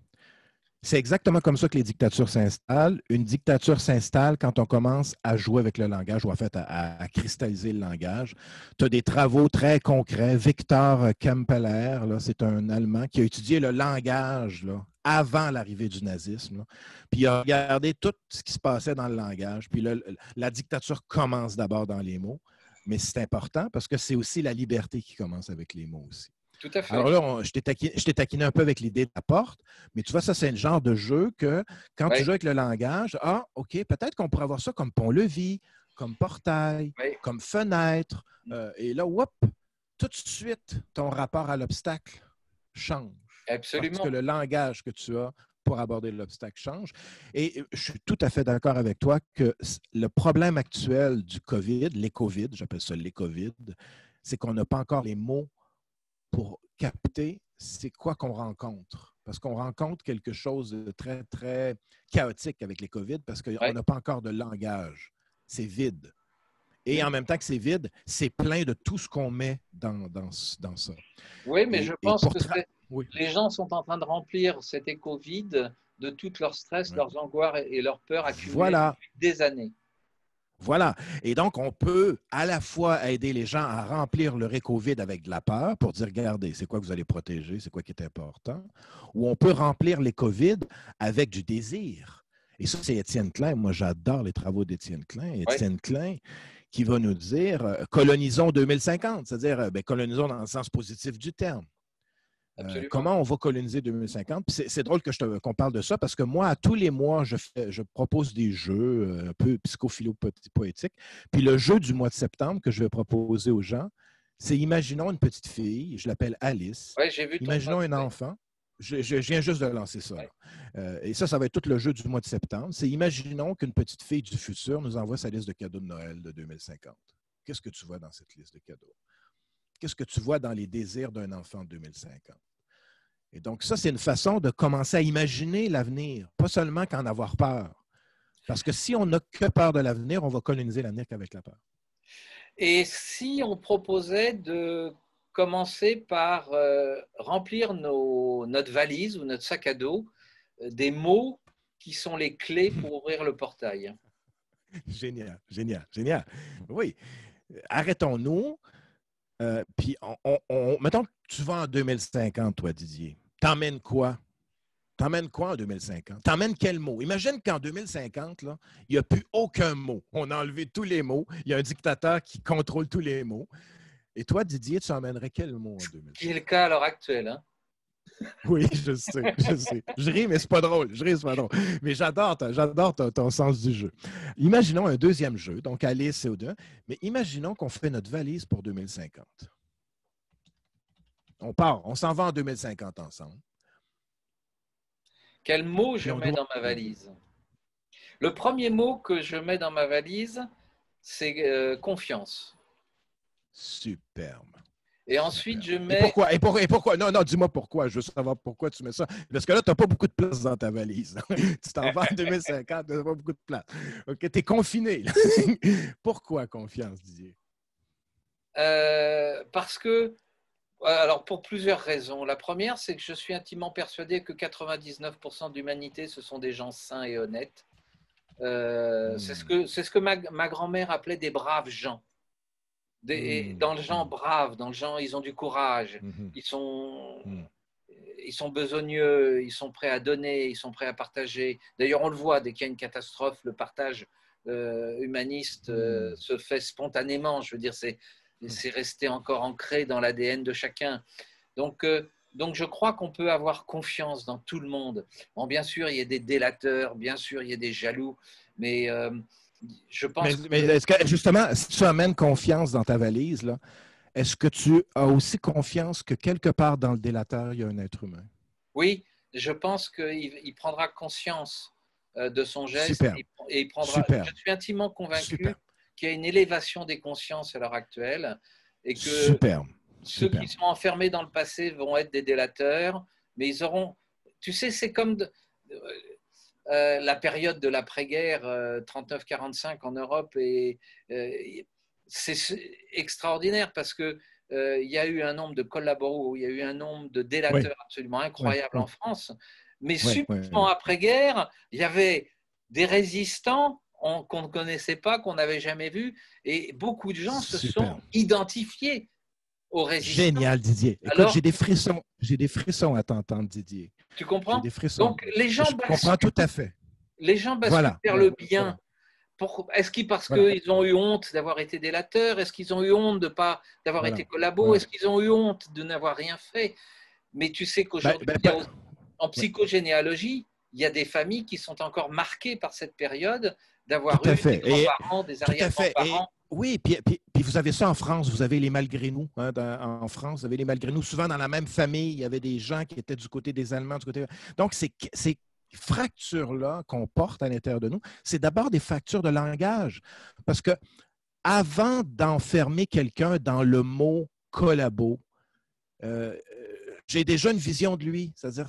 A: C'est exactement comme ça que les dictatures s'installent. Une dictature s'installe quand on commence à jouer avec le langage ou en fait à cristalliser le langage. Tu as des travaux très concrets. Victor Kempeler, c'est un Allemand qui a étudié le langage là, avant l'arrivée du nazisme. Là. Puis il a regardé tout ce qui se passait dans le langage. Puis là, la dictature commence d'abord dans les mots, mais c'est important parce que c'est aussi la liberté qui commence avec les mots aussi.
B: Tout à fait.
A: Alors là, je t'ai taquiné un peu avec l'idée de la porte, mais tu vois, ça, c'est le genre de jeu que quand tu joues avec le langage, OK, peut-être qu'on pourrait avoir ça comme pont-levis, comme portail, comme fenêtre. Et là, tout de suite, ton rapport à l'obstacle change.
B: Absolument.
A: Parce que le langage que tu as pour aborder l'obstacle change. Et je suis tout à fait d'accord avec toi que le problème actuel du COVID, les COVID, j'appelle ça les COVID, c'est qu'on n'a pas encore les mots pour capter c'est quoi qu'on rencontre. Parce qu'on rencontre quelque chose de très, très chaotique avec les COVID parce qu'on n'a pas encore de langage. C'est vide. Et en même temps que c'est vide, c'est plein de tout ce qu'on met dans ça.
B: Oui, mais je pense que les gens sont en train de remplir cet éco-vide de tout leur stress, leurs angoisses et leurs peurs accumulées depuis des années.
A: Voilà. Et donc, on peut à la fois aider les gens à remplir leur éco-vide avec de la peur pour dire, regardez, c'est quoi que vous allez protéger, c'est quoi qui est important. Ou on peut remplir l'éco-vide avec du désir. Et ça, c'est Étienne Klein. Moi, j'adore les travaux d'Étienne Klein. Étienne Klein qui va nous dire, colonisons 2050, c'est-à-dire, colonisons dans le sens positif du terme. Comment on va coloniser 2050? Puis c'est drôle qu'on parle de ça parce que moi, à tous les mois, je propose des jeux un peu psychophilo-poétiques. Puis le jeu du mois de septembre que je vais proposer aux gens, c'est imaginons une petite fille, je l'appelle Alice.
B: J'ai vu
A: imaginons un enfant. Je viens juste de lancer ça. Et ça va être tout le jeu du mois de septembre. C'est imaginons qu'une petite fille du futur nous envoie sa liste de cadeaux de Noël de 2050. Qu'est-ce que tu vois dans cette liste de cadeaux? Qu'est-ce que tu vois dans les désirs d'un enfant de 2050? Et donc, ça, c'est une façon de commencer à imaginer l'avenir, pas seulement qu'en avoir peur. Parce que si on n'a que peur de l'avenir, on va coloniser l'avenir qu'avec la peur.
B: Et si on proposait de commencer par remplir notre valise ou notre sac à dos des mots qui sont les clés pour ouvrir le portail?
A: Génial. Oui. Arrêtons-nous. Puis, mettons que tu vas en 2050, toi, Didier. T'emmènes quoi? T'emmènes quoi en 2050? T'emmènes quel mot? Imagine qu'en 2050, là, il n'y a plus aucun mot. On a enlevé tous les mots. Il y a un dictateur qui contrôle tous les mots. Et toi, Didier, tu emmènerais quel mot en 2050?
B: Qui est le cas à l'heure actuelle, hein?
A: Oui, je sais. Je ris, mais c'est pas drôle. Mais j'adore ton sens du jeu. Imaginons un deuxième jeu, donc Alice et Odin, mais imaginons qu'on fait notre valise pour 2050. On s'en va en 2050 ensemble.
B: Quel mot je mets dans ma valise? Le premier mot que je mets dans ma valise, c'est confiance.
A: Superbe.
B: Et ensuite,
A: Super.
B: je
A: Et
B: mets...
A: pourquoi? Et pourquoi? Non, non, dis-moi pourquoi. Je veux savoir pourquoi tu mets ça. Parce que là, tu n'as pas beaucoup de place dans ta valise. Tu t'en vas en 2050, tu n'as pas beaucoup de place. OK, tu es confiné. Là. Pourquoi confiance, Didier?
B: Parce que, alors pour plusieurs raisons. La première, c'est que je suis intimement persuadé que 99% de l'humanité, ce sont des gens sains et honnêtes. C'est ce que ma grand-mère appelait des braves gens. Dans le genre brave, dans le genre ils ont du courage,
A: Mhm.
B: ils sont,
A: Mhm.
B: ils sont besogneux, ils sont prêts à donner, ils sont prêts à partager. D'ailleurs, on le voit, dès qu'il y a une catastrophe, le partage humaniste
A: Mhm.
B: se fait spontanément. Je veux dire, c'est resté encore ancré dans l'ADN de chacun. Donc, euh, donc je crois qu'on peut avoir confiance dans tout le monde. Bon, bien sûr, il y a des délateurs, bien sûr, il y a des jaloux, mais je pense
A: Mais
B: que
A: est-ce que, justement, si tu amènes confiance dans ta valise, là, est-ce que tu as aussi confiance que quelque part dans le délateur, il y a un être humain?
B: oui, je pense qu'il prendra conscience de son geste
A: Superbe.
B: et il prendra. Je
A: Superbe.
B: suis intimement convaincu
A: Superbe.
B: qu'il y a une élévation des consciences à l'heure actuelle et que
A: Superbe.
B: ceux qui
A: Superbe.
B: sont enfermés dans le passé vont être des délateurs, mais ils auront. Tu sais, c'est comme la période de l'après-guerre 39-45 en Europe et c'est extraordinaire parce que il y a eu un nombre de collaborateurs, il y a eu un nombre de
A: Oui,
B: délateurs absolument
A: oui,
B: incroyable
A: oui,
B: en France, mais
A: oui, oui,
B: subitement
A: oui.
B: après-guerre, il y avait des résistants qu'on ne connaissait pas, qu'on n'avait jamais vus, et beaucoup de gens se sont
A: Superbe.
B: identifiés aux résistants.
A: Génial, Didier. Écoute,
B: Alors,
A: j'ai des frissons à t'entendre, Didier.
B: tu
A: J'ai
B: comprends?
A: des frissons.
B: Donc, les
A: Je
B: gens
A: comprends tout à
B: basculent,
A: fait.
B: les gens basculent
A: Voilà,
B: vers
A: voilà,
B: le bien.
A: voilà,
B: Est-ce qu'ils, parce
A: voilà,
B: qu'ils ont eu honte d'avoir été délateurs? Est-ce qu'ils ont eu honte de pas d'avoir
A: voilà,
B: été collabos?
A: voilà.
B: Est-ce qu'ils ont eu honte de n'avoir rien fait? Mais tu sais
A: Ben,
B: qu'aujourd'hui,
A: ben, ben,
B: en
A: ouais,
B: psychogénéalogie, il y a des familles qui sont encore marquées par cette période
A: tout
B: d'avoir
A: à
B: eu des
A: fait. Et
B: grands-parents, des
A: tout à fait. Et
B: arrière-grands-parents.
A: oui, puis vous avez ça en France. Vous avez les malgré nous. Hein, en France, vous avez les malgré nous. Souvent, dans la même famille, il y avait des gens qui étaient du côté des Allemands, du côté. Donc, ces fractures-là qu'on porte à l'intérieur de nous, c'est d'abord des fractures de langage. Parce que avant d'enfermer quelqu'un dans le mot collabo, euh, j'ai déjà une vision de lui. C'est-à-dire,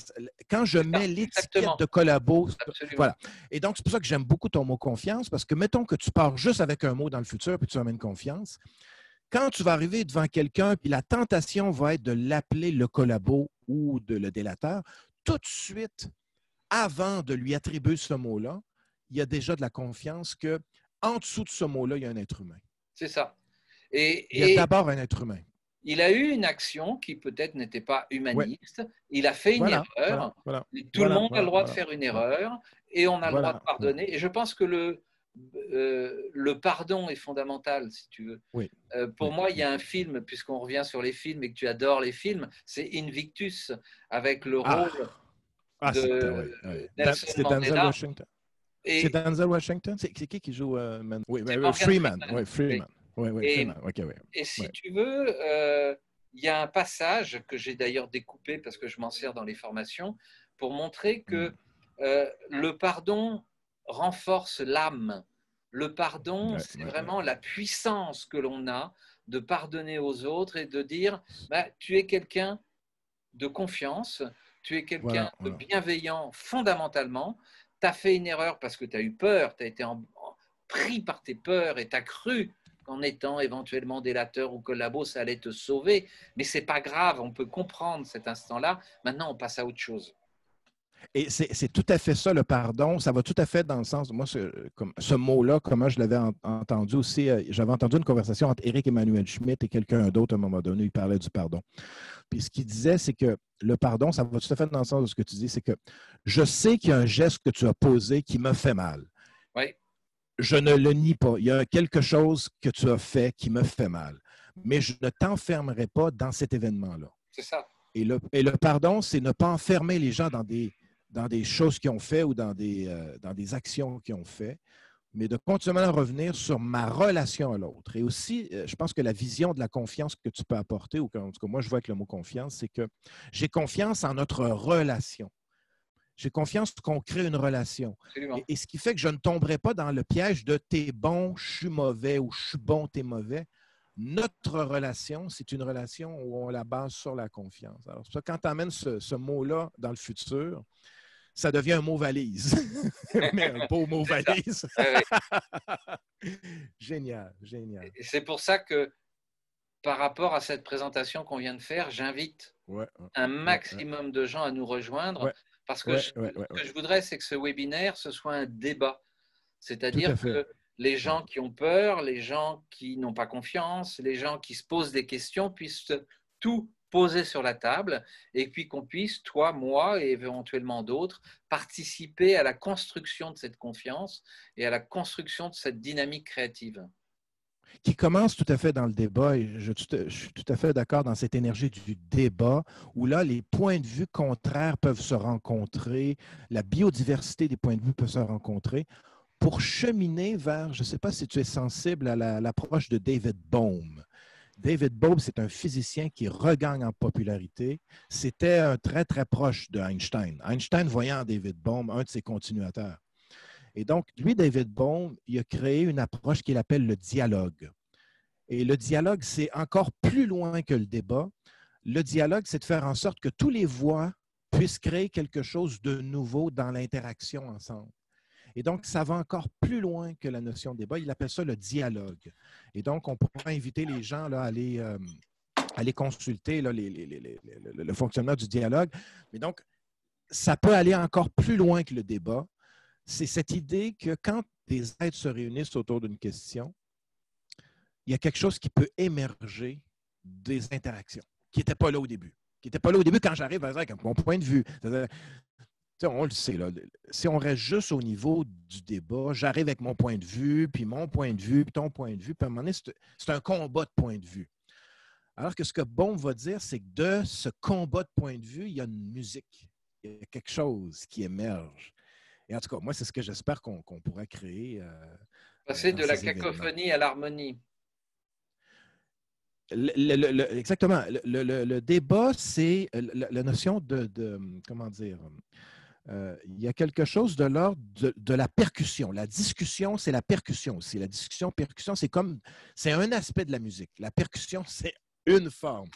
A: quand je
B: C'est ça,
A: mets l'étiquette
B: exactement,
A: de collabo,
B: absolument.
A: voilà. Et donc, c'est pour ça que j'aime beaucoup ton mot confiance, parce que mettons que tu pars juste avec un mot dans le futur, puis tu amènes confiance. Quand tu vas arriver devant quelqu'un, puis la tentation va être de l'appeler le collabo ou de le délateur, tout de suite, avant de lui attribuer ce mot-là, il y a déjà de la confiance que en dessous de ce mot-là, il y a un être humain.
B: C'est ça.
A: Il y a
B: Et
A: d'abord un être humain.
B: il a eu une action qui peut-être n'était pas
A: Oui,
B: humaniste. Il a fait une
A: voilà, voilà,
B: erreur.
A: voilà,
B: Tout le
A: voilà,
B: monde a le
A: voilà,
B: droit de
A: voilà,
B: faire une
A: voilà,
B: erreur et on a le droit de
A: voilà, voilà.
B: pardonner. Et je pense que le pardon est fondamental, si tu veux.
A: Oui,
B: Pour
A: oui,
B: moi, il y
A: oui.
B: a un film, puisqu'on revient sur les films et que tu adores les films, c'est Invictus, avec le
A: Ah,
B: rôle
A: ah
B: de
A: oui, oui.
B: Nelson
A: C'était Denzel
B: Mandela.
A: Washington. C'est
B: Et
A: Denzel Washington? C'est qui joue Oui,
B: c'est Morgan
A: Freeman.
B: Freeman.
A: Oui,
B: Oui.
A: Freeman. Oui, oui,
B: Et,
A: Freeman. OK, oui.
B: et
A: Oui.
B: si tu veux, il y a un passage que j'ai d'ailleurs découpé parce que je m'en sers dans les formations pour montrer que
A: Mm.
B: le pardon renforce l'âme. Le pardon,
A: Ouais,
B: c'est
A: ouais, ouais.
B: vraiment la puissance que l'on a de pardonner aux autres et de dire bah, tu es quelqu'un de confiance, tu es quelqu'un
A: Voilà,
B: de
A: voilà.
B: bienveillant fondamentalement. Tu as fait une erreur parce que tu as eu peur, tu as été pris par tes peurs et tu as cru qu'en étant éventuellement délateur ou collabo, ça allait te sauver. Mais c'est pas grave, on peut comprendre cet instant-là. Maintenant, on passe à autre chose.
A: Et c'est tout à fait ça, le pardon. Ça va tout à fait dans le sens, moi, ce mot-là, comment je l'avais entendu aussi, j'avais entendu une conversation entre Éric Emmanuel Schmitt et quelqu'un d'autre à un moment donné, il parlait du pardon. Puis ce qu'il disait, c'est que le pardon, ça va tout à fait dans le sens de ce que tu dis, c'est que je sais qu'il y a un geste que tu as posé qui me fait mal.
B: Oui,
A: Je ne le nie pas. Il y a quelque chose que tu as fait qui me fait mal. Mais je ne t'enfermerai pas dans cet événement-là.
B: c'est ça.
A: Et le pardon, c'est ne pas enfermer les gens dans des choses qu'ils ont fait ou dans des actions qu'ils ont fait, mais de continuellement revenir sur ma relation à l'autre. Et aussi, je pense que la vision de la confiance que tu peux apporter, ou en tout cas, moi, je vois avec le mot confiance, c'est que j'ai confiance en notre relation. J'ai confiance qu'on crée une relation.
B: Absolument.
A: Et ce qui fait que je ne tomberai pas dans le piège de t'es bon, je suis mauvais ou je suis bon, t'es mauvais. Notre relation, c'est une relation où on la base sur la confiance. Alors, ça, quand tu amènes ce mot-là dans le futur, ça devient un mot valise. Mais un beau mot
B: C'est ça.
A: valise.
B: Ouais,
A: Génial, génial.
B: et c'est pour ça que, par rapport à cette présentation qu'on vient de faire, j'invite
A: Ouais,
B: un
A: ouais, ouais,
B: maximum de gens à nous rejoindre,
A: ouais,
B: parce que
A: ouais,
B: ce
A: ouais, ouais, ouais.
B: que je voudrais, c'est que ce webinaire, ce soit un débat.
A: Tout à
B: C'est-à-dire
A: fait.
B: que les
A: Ouais.
B: gens qui ont peur, les gens qui n'ont pas confiance, les gens qui se posent des questions puissent tout poser sur la table et puis qu'on puisse, toi, moi et éventuellement d'autres, participer à la construction de cette confiance et à la construction de cette dynamique créative.
A: Qui commence tout à fait dans le débat, et je suis tout à fait d'accord dans cette énergie du débat, où là, les points de vue contraires peuvent se rencontrer, la biodiversité des points de vue peut se rencontrer, pour cheminer vers, je ne sais pas si tu es sensible à l'approche de David Bohm. David Bohm, c'est un physicien qui regagne en popularité. C'était un très, très proche de Einstein. Einstein voyant en David Bohm un de ses continuateurs. Et donc, lui, David Bohm, il a créé une approche qu'il appelle le dialogue. Et le dialogue, c'est encore plus loin que le débat. Le dialogue, c'est de faire en sorte que tous les voix puissent créer quelque chose de nouveau dans l'interaction ensemble. Et donc, ça va encore plus loin que la notion de débat. Il appelle ça le dialogue. Et donc, on pourra inviter les gens là, à aller consulter là, le fonctionnement du dialogue. Mais donc, ça peut aller encore plus loin que le débat. C'est cette idée que quand des êtres se réunissent autour d'une question, il y a quelque chose qui peut émerger des interactions qui n'étaient pas là au début. Qui n'étaient pas là au début quand j'arrive avec mon point de vue. On le sait, là, si on reste juste au niveau du débat, j'arrive avec mon point de vue, puis mon point de vue, puis ton point de vue, puis à un moment donné, c'est un combat de point de vue. Alors que ce que Bohm va dire, c'est que de ce combat de point de vue, il y a une musique, il y a quelque chose qui émerge. Et en tout cas, moi, c'est ce que j'espère qu'on pourra créer
B: Passer
A: dans
B: de la
A: ces événements.
B: cacophonie à l'harmonie.
A: Exactement. Le débat, c'est la notion comment dire, il y a quelque chose de l'ordre de la percussion. La discussion, c'est la percussion aussi. La discussion, percussion, c'est un aspect de la musique. La percussion, c'est une forme.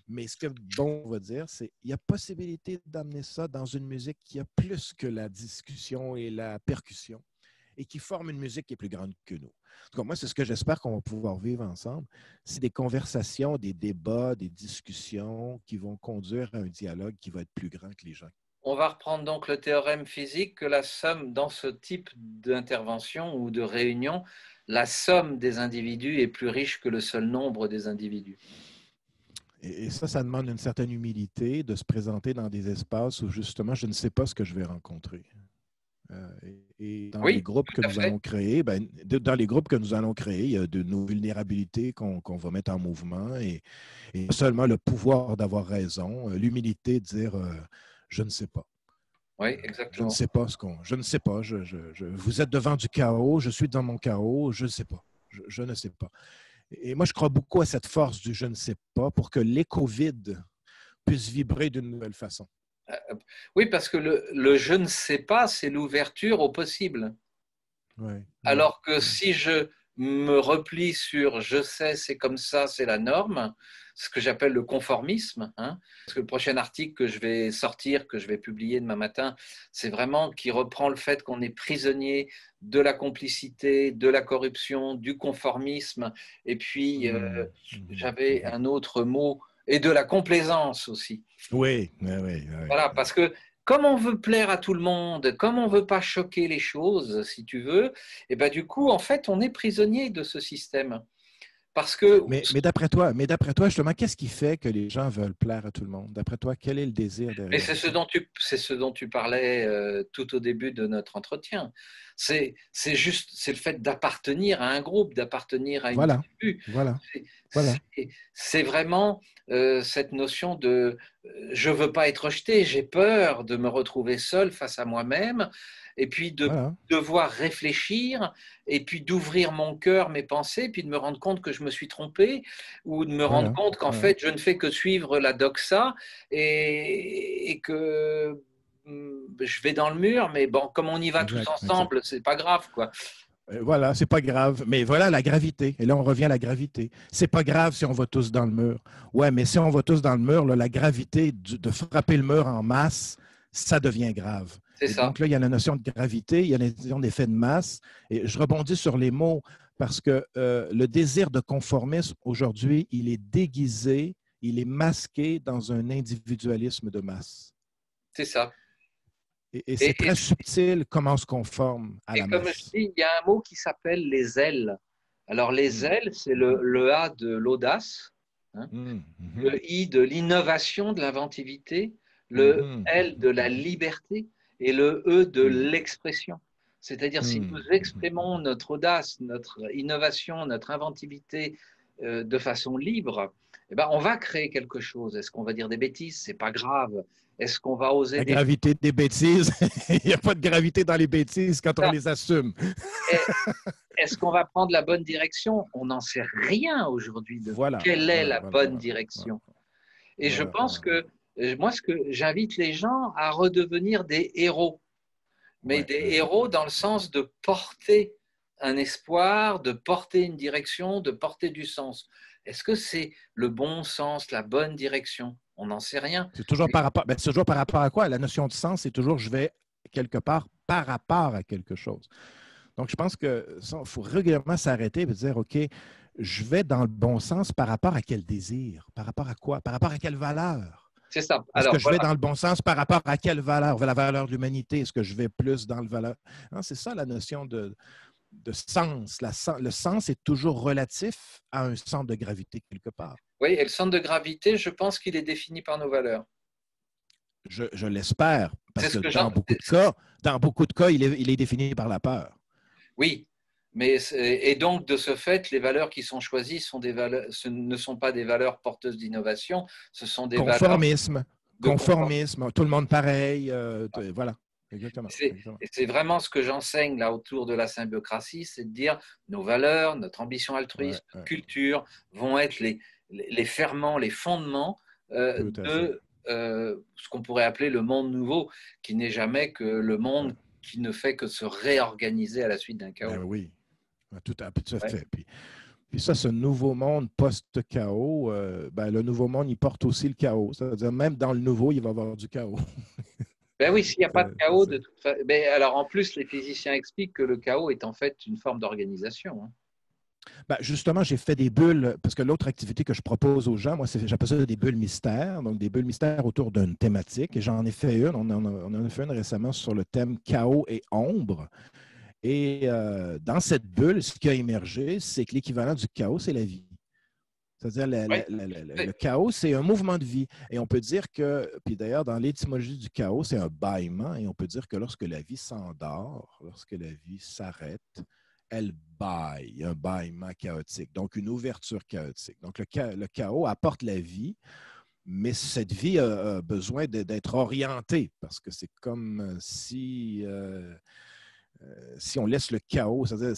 A: Mais ce que Bon va dire, c'est qu'il y a possibilité d'amener ça dans une musique qui a plus que la discussion et la percussion et qui forme une musique qui est plus grande que nous. En tout cas, moi, c'est ce que j'espère qu'on va pouvoir vivre ensemble. C'est des conversations, des débats, des discussions qui vont conduire à un dialogue qui va être plus grand que les gens.
B: On va reprendre donc le théorème physique que la somme dans ce type d'intervention ou de réunion, la somme des individus est plus riche que le seul nombre des individus.
A: Et ça demande une certaine humilité de se présenter dans des espaces où justement, je ne sais pas ce que je vais rencontrer. Et dans les
B: Oui,
A: groupes que
B: tout à
A: nous
B: fait.
A: allons créer, il y a de nos vulnérabilités qu'on va mettre en mouvement et seulement le pouvoir d'avoir raison, l'humilité de dire je ne sais pas.
B: Oui,
A: Je ne
B: exactement.
A: sais pas je ne sais pas. Vous êtes devant du chaos, je suis dans mon chaos, je ne sais pas. Je ne sais pas. Et moi, je crois beaucoup à cette force du je ne sais pas pour que l'écho vide puisse vibrer d'une nouvelle façon.
B: Oui, parce que le je ne sais pas, c'est l'ouverture au possible.
A: Ouais, ouais,
B: Alors que
A: ouais.
B: si je me replie sur je sais, c'est comme ça, c'est la norme, ce que j'appelle le conformisme, hein, parce que le prochain article que je vais sortir, que je vais publier demain matin, c'est vraiment qui reprend le fait qu'on est prisonnier de la complicité, de la corruption, du conformisme, et puis j'avais un autre mot, et de la complaisance aussi.
A: Oui, oui, oui.
B: Voilà, parce que comme on veut plaire à tout le monde, comme on ne veut pas choquer les choses, si tu veux, et ben du coup, en fait, on est prisonnier de ce système. Parce que,
A: Mais d'après toi, justement, qu'est-ce qui fait que les gens veulent plaire à tout le monde? D'après toi, quel est le désir
B: et
A: derrière ça?
B: c'est ce dont tu parlais tout au début de notre entretien. C'est juste, c'est le fait d'appartenir à un groupe, d'appartenir à une
A: Voilà,
B: tribu.
A: voilà, voilà,
B: C'est vraiment cette notion de je veux pas être rejeté, j'ai peur de me retrouver seul face à moi-même, et puis de
A: voilà,
B: devoir réfléchir, et puis d'ouvrir mon cœur, mes pensées, puis de me rendre compte que je me suis trompé, ou de me rendre
A: voilà,
B: compte qu'en
A: voilà,
B: fait je ne fais que suivre la doxa et que je vais dans le mur, mais bon, comme on y va tous
A: exact, exact.
B: ensemble, c'est pas grave, quoi.
A: Voilà, c'est pas grave. Mais voilà la gravité. Et là, on revient à la gravité. C'est pas grave si on va tous dans le mur. Ouais, mais si on va tous dans le mur, là, la gravité de frapper le mur en masse, ça devient grave.
B: C'est
A: Et
B: ça.
A: donc là, il y a la notion de gravité, il y a la notion d'effet de masse. Et je rebondis sur les mots parce que le désir de conformisme, aujourd'hui, il est déguisé, il est masqué dans un individualisme de masse.
B: C'est ça.
A: Et
B: Et,
A: c'est
B: et,
A: très subtil comment on se conforme à
B: et
A: la
B: comme je
A: masse.
B: dis, il y a un mot qui s'appelle les ailes. Alors, les
A: Hum,
B: ailes, c'est le A de l'audace, hein,
A: mhm,
B: le I de l'innovation, de l'inventivité, le
A: mhm,
B: L de la
A: mhm,
B: liberté et le E de
A: mhm,
B: l'expression. C'est-à-dire, si nous
A: mhm, mhm.
B: exprimons notre audace, notre innovation, notre inventivité de façon libre, eh ben, on va créer quelque chose. Est-ce qu'on va dire des bêtises? C'est pas grave. Est-ce qu'on va oser
A: La
B: des
A: gravité des bêtises, il n'y a pas de gravité dans les bêtises quand on
B: choses?
A: les assume.
B: Est-ce qu'on va prendre la bonne direction? On n'en sait rien aujourd'hui de
A: Voilà,
B: quelle est
A: voilà,
B: la
A: voilà,
B: bonne
A: voilà, voilà,
B: direction. Et je
A: voilà,
B: pense
A: voilà.
B: que moi, ce que j'invite les gens à redevenir des héros, mais
A: Ouais,
B: des
A: ouais,
B: héros
A: ouais,
B: dans le sens de porter un espoir, de porter une direction, de porter du sens. Est-ce que c'est le bon sens, la bonne direction? On n'en sait rien.
A: C'est toujours par rapport, ben, c'est toujours par rapport à quoi? La notion de sens, c'est toujours je vais quelque part par rapport à quelque chose. Donc, je pense que il faut régulièrement s'arrêter et dire, OK, je vais dans le bon sens par rapport à quel désir? Par rapport à quoi? Par rapport à quelle valeur?
B: C'est ça.
A: Est-ce que
B: Alors
A: je vais
B: voilà,
A: dans le bon sens par rapport à quelle valeur? La valeur de l'humanité. Est-ce que je vais plus dans le valeur? Hein, c'est ça la notion de sens. Le sens est toujours relatif à un centre de gravité quelque part.
B: oui, et le centre de gravité, je pense qu'il est défini par nos valeurs.
A: Je l'espère,
B: C'est
A: parce
B: ce
A: que
B: que j'en.
A: dans beaucoup de cas, il est défini par la peur.
B: Oui, mais et donc de ce fait, les valeurs qui sont choisies sont des valeurs, ce ne sont pas des valeurs porteuses d'innovation, ce sont des valeurs
A: Conformisme,
B: de confort.
A: conformisme, tout le monde pareil, voilà, exactement, exactement.
B: Et c'est vraiment ce que j'enseigne là autour de la symbiocratie, c'est de dire nos valeurs, notre ambition
A: Ouais,
B: altruiste, notre
A: ouais,
B: culture vont être les ferments, les fondements
A: tout à fait.
B: de ce qu'on pourrait appeler le monde nouveau, qui n'est jamais que le
A: Ouais.
B: monde qui ne fait que se réorganiser à la suite d'un
A: Ben
B: chaos.
A: oui, tout à
B: Ouais.
A: fait. Puis ça, ce nouveau monde post-chaos, ben, le nouveau monde, il porte aussi le chaos. C'est-à-dire, même dans le nouveau, il va y avoir du chaos.
B: Ben oui, s'il n'y a pas de
A: C'est
B: chaos,
A: ça.
B: de toute façon. Ben alors en plus, les physiciens expliquent que le chaos est en fait une forme d'organisation, hein.
A: Ben, justement, j'ai fait des bulles, parce que l'autre activité que je propose aux gens, moi, j'appelle ça des bulles mystères, donc des bulles mystères autour d'une thématique. Et j'en ai fait une, on en a fait une récemment sur le thème chaos et ombre. Et dans cette bulle, ce qui a émergé, c'est que l'équivalent du chaos, c'est la vie. C'est-à-dire,
B: Oui,
A: le chaos, c'est un mouvement de vie. Et on peut dire que, puis d'ailleurs, dans l'étymologie du chaos, c'est un bâillement. Et on peut dire que lorsque la vie s'endort, lorsque la vie s'arrête, elle bâille, un bâillement chaotique, donc une ouverture chaotique. Donc, le chaos apporte la vie, mais cette vie a besoin d'être orientée parce que c'est comme si on laisse le chaos, c'est-à-dire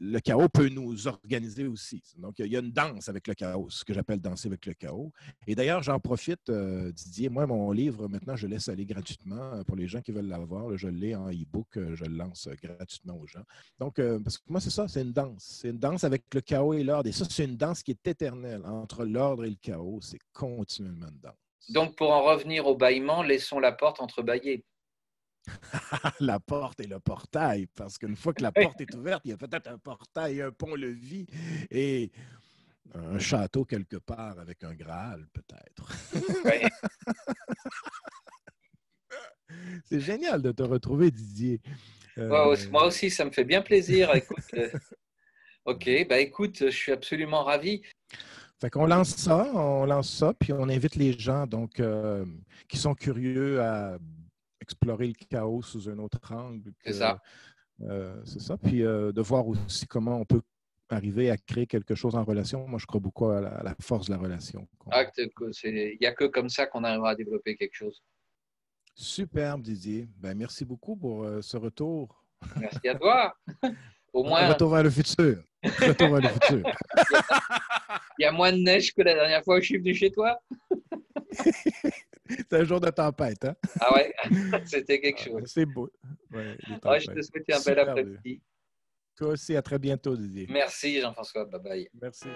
A: le chaos peut nous organiser aussi. Donc, il y a une danse avec le chaos, ce que j'appelle danser avec le chaos. Et d'ailleurs, j'en profite, Didier, moi, mon livre, maintenant, je laisse aller gratuitement pour les gens qui veulent l'avoir. Je l'ai en e-book, je le lance gratuitement aux gens. Donc, parce que moi, c'est ça, c'est une danse. C'est une danse avec le chaos et l'ordre. Et ça, c'est une danse qui est éternelle. Entre l'ordre et le chaos, c'est continuellement une danse.
B: donc pour en revenir au bâillement, laissons la porte entrebâillée.
A: La porte et le portail, parce qu'une fois que la
B: Oui,
A: porte est ouverte, il y a peut-être un portail, un pont-levis et un château quelque part avec un Graal, peut-être.
B: oui.
A: C'est génial de te retrouver, Didier.
B: Moi
A: Euh,
B: aussi, ça me fait bien plaisir. Écoute, ok, bah écoute, je suis absolument ravi.
A: Fait qu'on on lance ça, puis on invite les gens donc qui sont curieux à explorer le chaos sous un autre angle.
B: C'est ça.
A: C'est ça. Puis de voir aussi comment on peut arriver à créer quelque chose en relation. Moi, je crois beaucoup à la force de la relation.
B: Il n'y a que comme ça qu'on arrivera à développer quelque chose.
A: Superbe, Didier. Ben, merci beaucoup pour ce retour.
B: Merci à toi. Au
A: Un
B: moins,
A: retour vers le futur. Retour vers le futur.
B: il y a moins de neige que la dernière fois que je suis venu chez toi.
A: C'est un jour de tempête, hein?
B: Ah ouais, c'était quelque
A: Ah,
B: chose.
A: c'est beau. Ouais, les
B: Ouais, je te
A: tempêtes.
B: souhaite un bel
A: Superbe.
B: après-midi.
A: Toi aussi, à très bientôt, Didier.
B: Merci Jean-François, bye bye.
A: Merci.